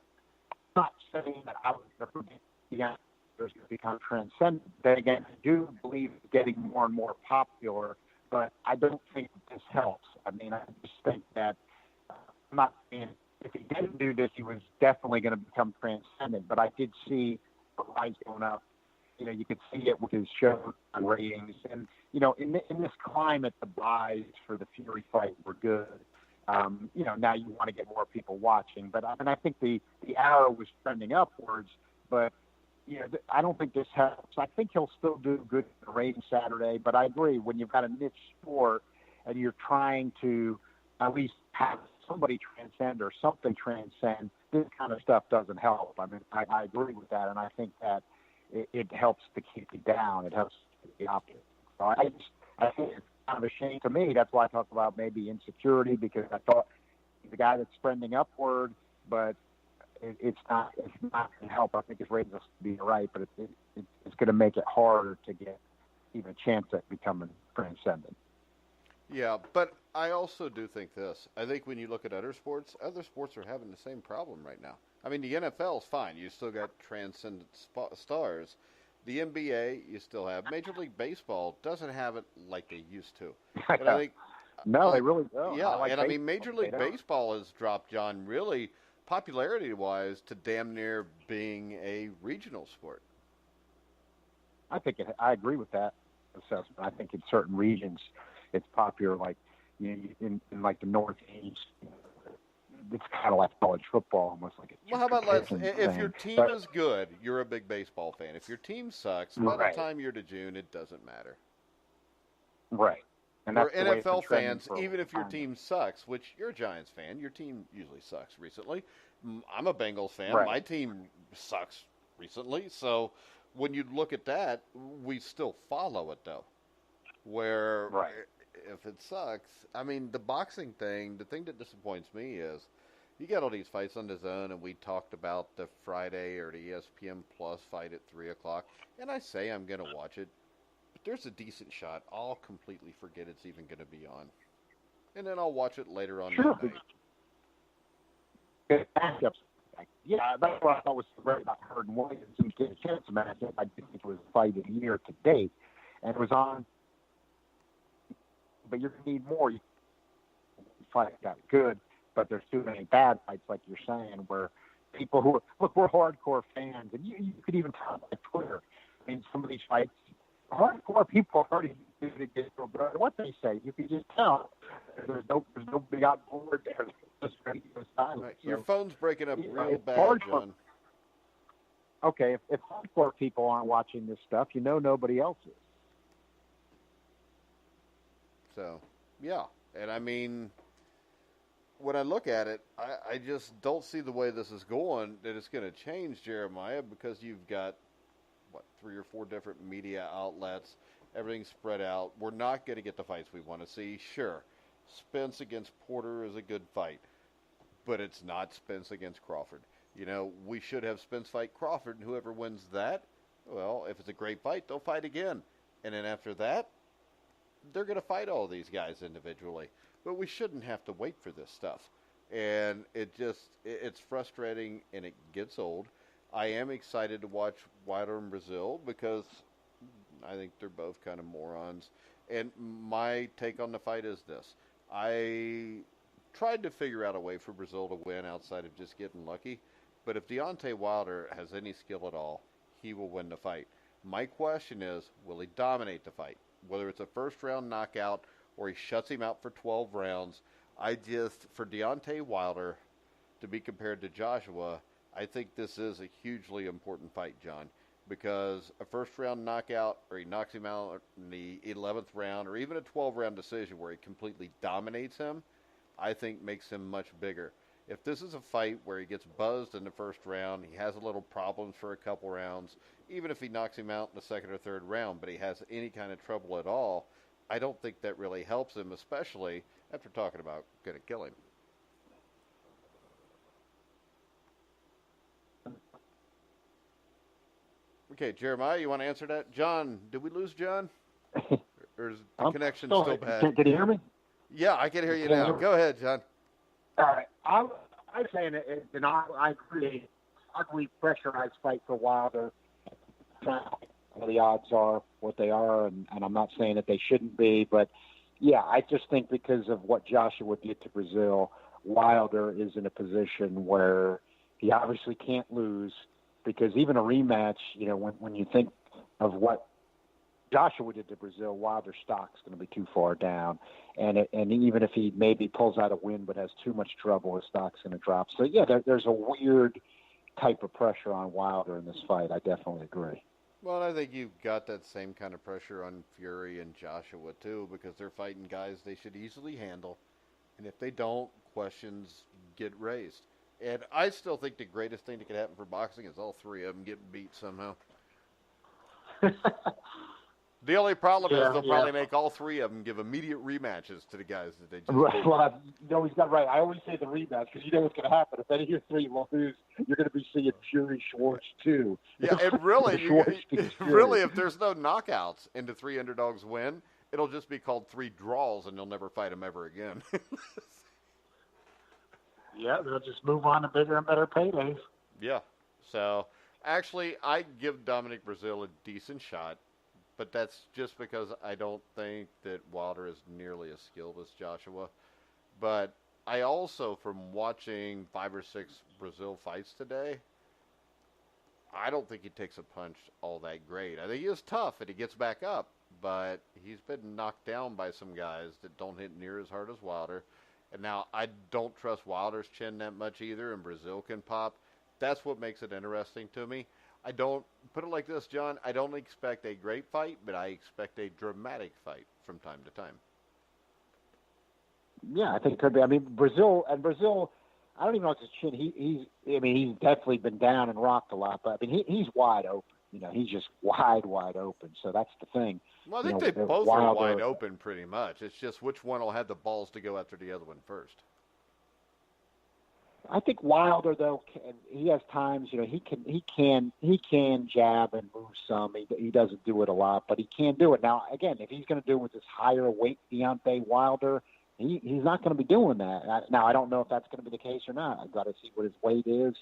not saying that I was going to predict the answers going to become transcendent. Then again, I do believe it's getting more and more popular, but I don't think this helps. I mean, I just think that I'm not saying if he didn't do this, he was definitely going to become transcendent. But I did see the rise going up. You could see it with his show ratings. And, in this climate, the buys for the Fury fight were good. Now you want to get more people watching. But, I think the arrow was trending upwards. But, I don't think this helps. I think he'll still do good in the ratings Saturday. But I agree, when you've got a niche sport and you're trying to at least have somebody transcend or something transcend, this kind of stuff doesn't help. I mean, I agree with that. And I think that it helps to keep it down. It helps to keep the opposite. So I think it's kind of a shame to me. That's why I talk about maybe insecurity, because I thought he's the guy that's trending upward, but it's not going to help. I think his ratings will be right, but it's going to make it harder to get even a chance at becoming transcendent.
Yeah, but I also do think this. I think when you look at other sports are having the same problem right now. I mean, the NFL's fine. You still got transcendent stars. The NBA, you still have. Major League Baseball doesn't have it like they used to. And I think,
no, they really don't.
Yeah, I mean, Major League Baseball has dropped, John, really popularity-wise to damn near being a regional sport.
I agree with that assessment. I think in certain regions it's popular, like in like the Northeast. It's kind of like college football, almost like.
Well, how about if your team is good, you're a big baseball fan. If your team sucks, by the time you're to June, it doesn't matter.
Right. And
for NFL fans, even if your team sucks, which you're a Giants fan, your team usually sucks recently. I'm a Bengals fan. Right. My team sucks recently. So when you look at that, we still follow it, though. Where if it sucks, I mean, the boxing thing, the thing that disappoints me is you got all these fights on the Zone, and we talked about the Friday or the ESPN Plus fight at 3 o'clock, and I say I'm going to watch it, but there's a decent shot I'll completely forget it's even going to be on. And then I'll watch it later on that night.
Yeah, that's what I thought was great about Hurd and Williams. And get a chance to match it. I didn't think it was a fight of the year to date, and it was on. But you're going to need more. fight got good, but there's too many bad fights, like you're saying, where people who we're hardcore fans, and you could even tell by Twitter. I mean, some of these fights, hardcore people already do to get so good. What they say, you can just tell. There's no big on board there. Just ready to go silent.
Right. Your phone's breaking up real bad,
hardcore.
John.
Okay, if hardcore people aren't watching this stuff, nobody else is.
So, yeah. And I mean, when I look at it, I just don't see the way this is going, that it's going to change, Jeremiah, because you've got, 3 or 4 different media outlets. Everything's spread out. We're not going to get the fights we want to see. Sure, Spence against Porter is a good fight, but it's not Spence against Crawford. We should have Spence fight Crawford, and whoever wins that, well, if it's a great fight, they'll fight again. And then after that, they're going to fight all these guys individually. But we shouldn't have to wait for this stuff. And it's frustrating, and it gets old. I am excited to watch Wilder and Breazeale because I think they're both kind of morons. And my take on the fight is this. I tried to figure out a way for Breazeale to win outside of just getting lucky. But if Deontay Wilder has any skill at all, he will win the fight. My question is, will he dominate the fight? Whether it's a first-round knockout or he shuts him out for 12 rounds, for Deontay Wilder to be compared to Joshua, I think this is a hugely important fight, John, because a first-round knockout or he knocks him out in the 11th round or even a 12-round decision where he completely dominates him, I think makes him much bigger. If this is a fight where he gets buzzed in the first round, he has a little problems for a couple rounds, even if he knocks him out in the second or third round, but he has any kind of trouble at all, I don't think that really helps him, especially after talking about going to kill him. Okay, Jeremiah, you want to answer that? John, did we lose John? Or is the connection still bad?
Can you hear me?
Yeah, I can hear you now. Go ahead, John.
All right. I'm saying and I agree. Ugly pressurized fight for Wilder. The odds are what they are, and I'm not saying that they shouldn't be, but yeah, I just think because of what Joshua did to Breazeale, Wilder is in a position where he obviously can't lose, because even a rematch, when you think of what Joshua did to Breazeale, Wilder's stock's going to be too far down. And even if he maybe pulls out a win but has too much trouble, his stock's going to drop. So, yeah, there's a weird type of pressure on Wilder in this fight. I definitely agree.
Well, I think you've got that same kind of pressure on Fury and Joshua, too, because they're fighting guys they should easily handle. And if they don't, questions get raised. And I still think the greatest thing that could happen for boxing is all three of them getting beat somehow. The only problem is they'll probably make all three of them give immediate rematches to the guys that they just beat.
Well, he's got right. I always say the rematch because you know what's going to happen. If any of your three lose, you're going to be seeing Fury Schwartz too.
Yeah, and really, if there's no knockouts and the 3 underdogs win, it'll just be called 3 draws, and they'll never fight them ever again.
Yeah, they'll just move on to bigger and better paydays.
Yeah. So, actually, I give Dominic Breazeale a decent shot, but that's just because I don't think that Wilder is nearly as skilled as Joshua. But I also, from watching 5 or 6 Breazeale fights today, I don't think he takes a punch all that great. I think he is tough and he gets back up, but he's been knocked down by some guys that don't hit near as hard as Wilder. And now I don't trust Wilder's chin that much either, and Breazeale can pop. That's what makes it interesting to me. I don't, put it like this, John, I don't expect a great fight, but I expect a dramatic fight from time to time.
Yeah, I think it could be. I mean, Breazeale, I don't even know if it's his chin. He's definitely been down and rocked a lot, but I mean, he's wide open. He's just wide open. So that's the thing.
Well, I think they both are wide open pretty much. It's just which one will have the balls to go after the other one first.
I think Wilder, though, he has times, he can jab and move some. He doesn't do it a lot, but he can do it. Now, again, if he's going to do it with this higher weight Deontay Wilder, he's not going to be doing that. Now, I don't know if that's going to be the case or not. I've got to see what his weight is.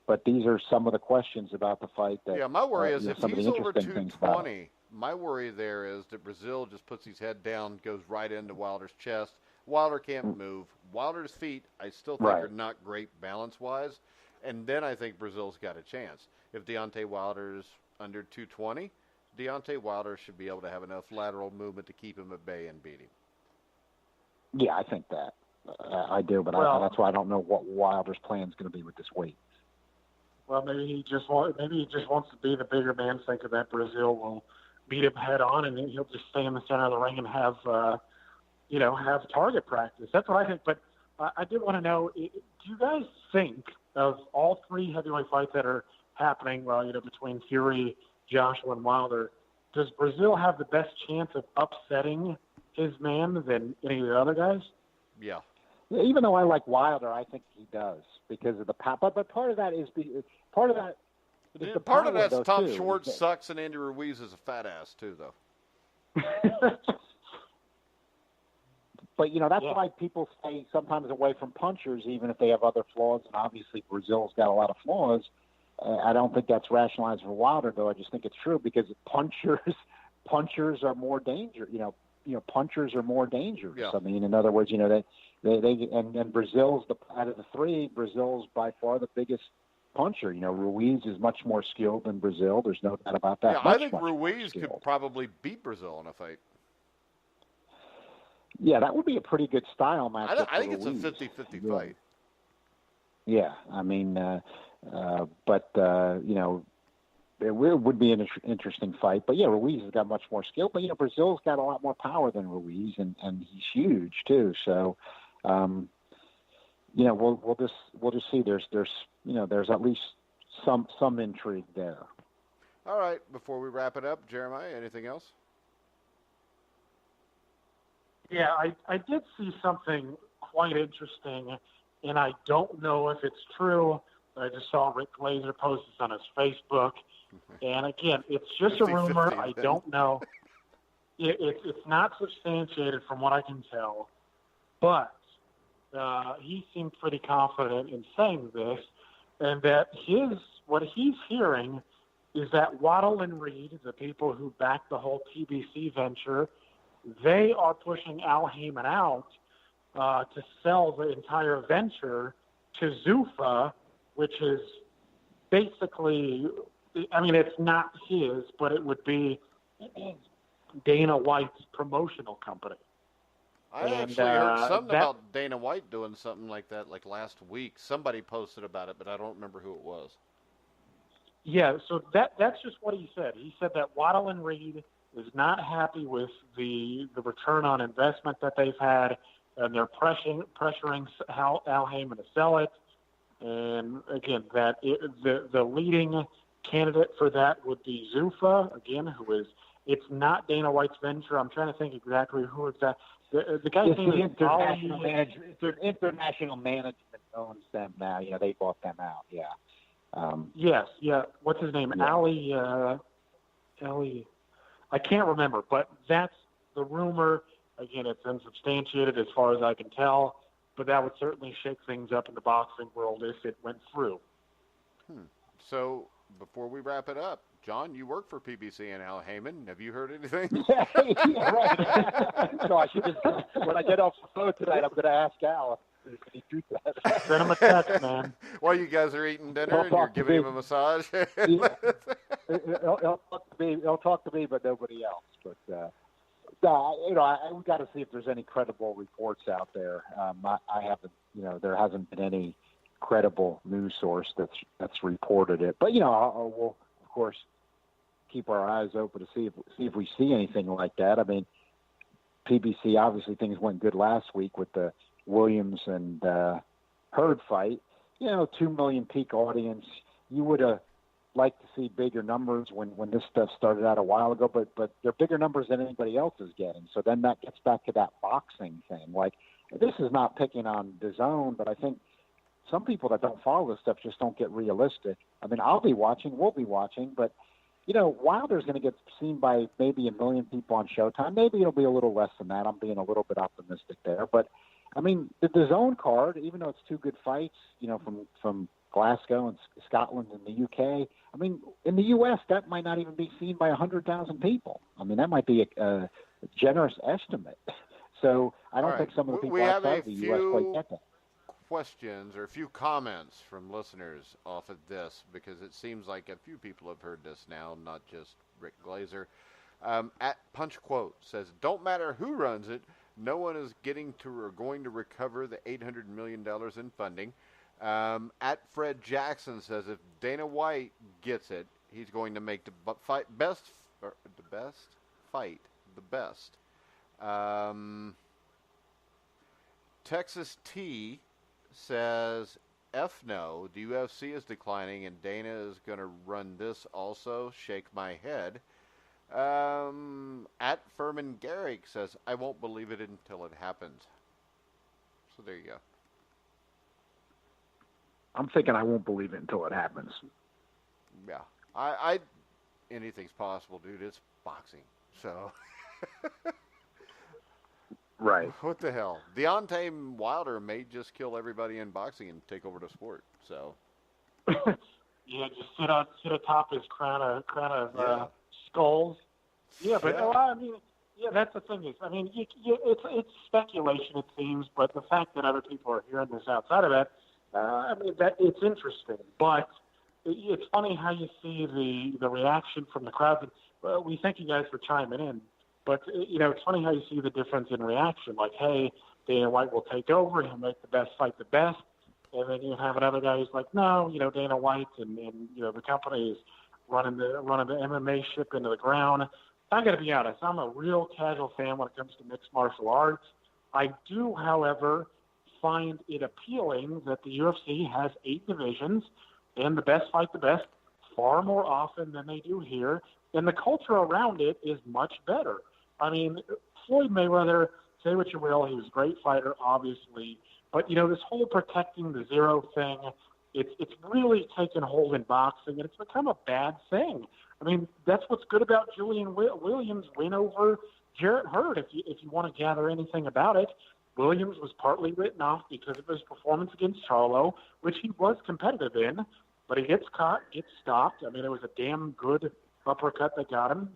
But these are some of the questions about the fight.
My worry is if he's over 220, my worry there is that Breazeale just puts his head down, goes right into Wilder's chest. Wilder can't move. Wilder's feet, I still think,
Right.
are not great balance-wise. And then I think Breazeale's got a chance. If Deontay Wilder's under 220, Deontay Wilder should be able to have enough lateral movement to keep him at bay and beat him.
Yeah, I think that. I do, but that's why I don't know what Wilder's plan is going to be with this weight.
Well, maybe he just wants to be the bigger man, thinking that Breazeale will beat him head on, and then he'll just stay in the center of the ring and have target practice. That's what I think. But I did want to know, do you guys think of all three heavyweight fights that are happening, between Fury, Joshua, and Wilder, does Breazeale have the best chance of upsetting his man than any of the other guys?
Yeah.
Even though I like Wilder, I think he does because of the power. But part of that is part of that. Is the
part of
power,
that's
though,
Tom
too.
Schwartz sucks and Andy Ruiz is a fat ass too, though.
But that's why people stay sometimes away from punchers, even if they have other flaws. And obviously, Breazeale's got a lot of flaws. I don't think that's rationalized for Wilder, though. I just think it's true because punchers are more dangerous. Punchers are more dangerous.
Yeah.
I mean, in other words, they and Breazeale's out of the three, Breazeale's by far the biggest puncher. Ruiz is much more skilled than Breazeale. There's no doubt about that.
Yeah, I think Ruiz could probably beat Breazeale in a fight.
Yeah, that would be a pretty good style match.
I think it's a 50-50 fight.
Yeah, I mean, it would be an interesting fight. But yeah, Ruiz has got much more skill. But Breazeale's got a lot more power than Ruiz, and he's huge too. So, we'll just see. There's at least some intrigue there.
All right, before we wrap it up, Jeremiah, anything else?
Yeah, I did see something quite interesting, and I don't know if it's true. I just saw Rick Glazer post this on his Facebook. And again, it's just a rumor. I don't know. It's not substantiated from what I can tell. But he seemed pretty confident in saying this, and that what he's hearing is that Waddle and Reed, the people who backed the whole PBC venture, they are pushing Al Heyman out to sell the entire venture to Zuffa, which is basically, I mean, it's not his, but it would be Dana White's promotional company.
I actually heard something about Dana White doing something like that like last week. Somebody posted about it, but I don't remember who it was.
Yeah, so that's just what he said. He said that Waddle and Reed is not happy with the return on investment that they've had, and they're pressuring Al Heyman to sell it. And again, the leading candidate for that would be Zuffa, again, who is, it's not Dana White's venture. I'm trying to think exactly who exactly. The guy's name is
International Management. International Management owns them now. They bought them out. Yeah.
Yes. Yeah. What's his name?
Yeah.
Ali. I can't remember, but that's the rumor. Again, it's unsubstantiated as far as I can tell, but that would certainly shake things up in the boxing world if it went through.
So
before we wrap it up, John, you work for PBC and Al Heyman. Have you heard anything?
Yeah, right. So I should just, when I get off the phone tonight, I'm going to ask Al if he do that.
Send him a text, man.
While you guys are eating dinner and you're giving him a massage.
He'll talk to me, but nobody else. But we got to see if there's any credible reports out there. I haven't. There hasn't been any credible news source that's reported it. But we'll of course keep our eyes open to see if we see anything like that. I mean, PBC, obviously things went good last week with the Williams and Hurd fight. 2 million peak audience. You would have liked to see bigger numbers when this stuff started out a while ago, but they're bigger numbers than anybody else is getting. So then that gets back to that boxing thing. Like, this is not picking on DAZN, but I think some people that don't follow this stuff just don't get realistic. I mean, I'll be watching, we'll be watching, but Wilder's going to get seen by maybe 1 million people on Showtime. Maybe it'll be a little less than that. I'm being a little bit optimistic there. But, I mean, the DAZN card, even though it's 2 good fights, from Glasgow and Scotland and the UK, I mean, in the U.S., that might not even be seen by 100,000 people. I mean, that might be a generous estimate. So I don't
All right.
think some of the people
We have
outside
a
the U.S. quite get that.
questions or a few comments from listeners off of this because it seems like a few people have heard this now, not just Rick Glazer. At Punch Quote says, "Don't matter who runs it, no one is getting to or going to recover the $800 million in funding." At Fred Jackson says, "If Dana White gets it, he's going to make the best fight the best." Texas T says, "F no, the UFC is declining and Dana is going to run this also. Shake my head." At Furman Garrick says, "I won't believe it until it happens." So there you go.
I'm thinking I won't believe it until it happens.
Yeah, I anything's possible, dude. It's boxing, so.
Right.
What the hell? Deontay Wilder may just kill everybody in boxing and take over the sport. So.
Yeah, just sit atop his crown of skulls. Yeah, but I mean, yeah, that's the thing is, I mean, it's speculation it seems, but the fact that other people are hearing this outside of that, I mean, that it's interesting. But it's funny how you see the reaction from the crowd. We thank you guys for chiming in. But, it's funny how you see the difference in reaction. Like, hey, Dana White will take over. He'll make the best fight the best. And then you have another guy who's like, no, Dana White and the company is running the MMA ship into the ground. I got to be honest. I'm a real casual fan when it comes to mixed martial arts. I do, however, find it appealing that the UFC has 8 divisions and the best fight the best far more often than they do here. And the culture around it is much better. I mean, Floyd Mayweather, say what you will, he was a great fighter, obviously. But, this whole protecting the zero thing, it's really taken hold in boxing, and it's become a bad thing. I mean, that's what's good about Julian Williams' win over Jarrett Hurd, if you want to gather anything about it. Williams was partly written off because of his performance against Charlo, which he was competitive in, but he gets caught, gets stopped. I mean, it was a damn good uppercut that got him.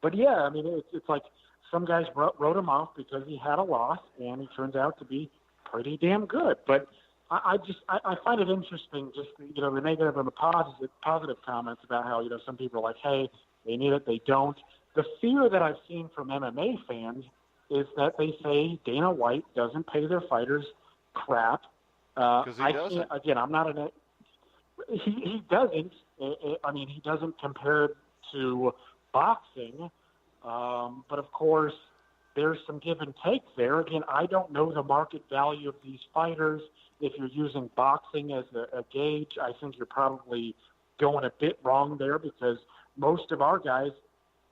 But yeah, I mean, it's like some guys wrote him off because he had a loss, and he turns out to be pretty damn good. But I find it interesting, just the negative and the positive comments about how some people are like, hey, they need it, they don't. The fear that I've seen from MMA fans is that they say Dana White doesn't pay their fighters crap.
Because he doesn't.
Again, I'm not an. He doesn't. I mean, he doesn't compare to boxing, but of course there's some give and take there. Again, I don't know the market value of these fighters. If you're using boxing as a gauge, I think you're probably going a bit wrong there because most of our guys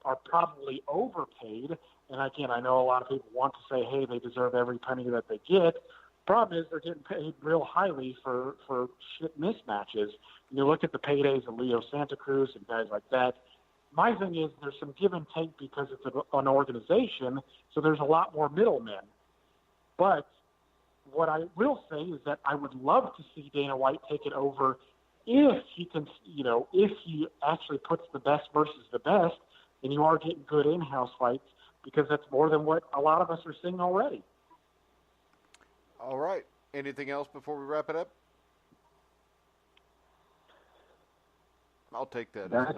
are probably overpaid. And again, I know a lot of people want to say, hey, they deserve every penny that they get. Problem is they're getting paid real highly for shit mismatches. You look at the paydays of Leo Santa Cruz and guys like that. My thing is there's some give and take because it's an organization, so there's a lot more middlemen. But what I will say is that I would love to see Dana White take it over if he can, if he actually puts the best versus the best, and you are getting good in-house fights because that's more than what a lot of us are seeing already.
All right. Anything else before we wrap it up? I'll take that.
I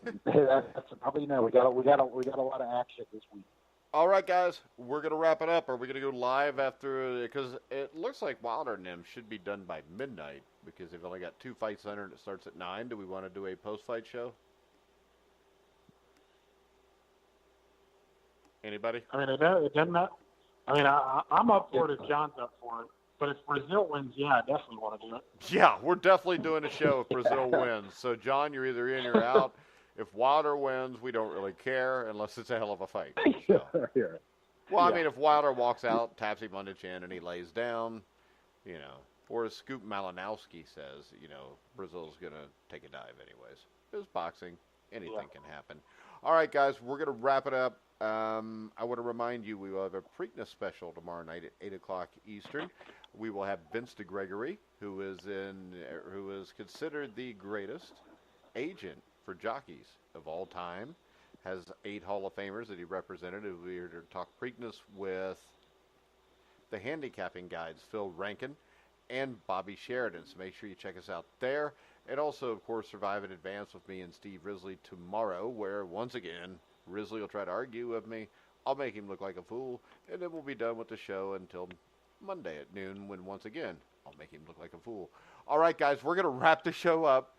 think that's probably no. We got a lot of action this week.
All right, guys, we're gonna wrap it up. Are we gonna go live after? Because it looks like Wilder and them should be done by midnight because they've only got 2 fights under and it starts at 9. Do we want to do a post-fight show? Anybody?
I mean, it doesn't matter. I mean, I'm up for it if John's up for it. But if Breazeale wins, yeah, I definitely want to do it.
Yeah, we're definitely doing a show if Breazeale wins. So, John, you're either in or out. If Wilder wins, we don't really care unless it's a hell of a fight. So. Well, I mean, if Wilder walks out, taps him on the chin, and he lays down, or as Scoop Malinowski says, Breazeale's going to take a dive anyways. It's boxing. Anything can happen. All right, guys, we're going to wrap it up. I want to remind you we will have a Preakness special tomorrow night at 8 o'clock Eastern. We will have Vince DeGregory, who is considered the greatest agent for jockeys of all time. has 8 Hall of Famers that he represented. We are to talk Preakness with the handicapping guides, Phil Rankin and Bobby Sheridan. So make sure you check us out there. And also, of course, Survive in Advance with me and Steve Risley tomorrow, where, once again, Risley will try to argue with me. I'll make him look like a fool, and then we'll be done with the show until Monday at noon, when, once again, I'll make him look like a fool. All right, guys, we're going to wrap the show up.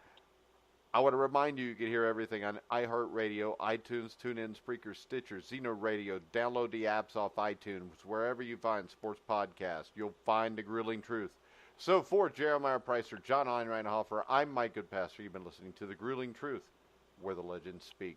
I want to remind you, you can hear everything on iHeartRadio, iTunes, TuneIn, Spreaker, Stitcher, Zeno Radio. Download the apps off iTunes. Wherever you find sports podcasts, you'll find The Grueling Truth. So for Jeremiah Preisser, John Einreinhofer, I'm Mike Goodpaster. You've been listening to The Grueling Truth, where the legends speak.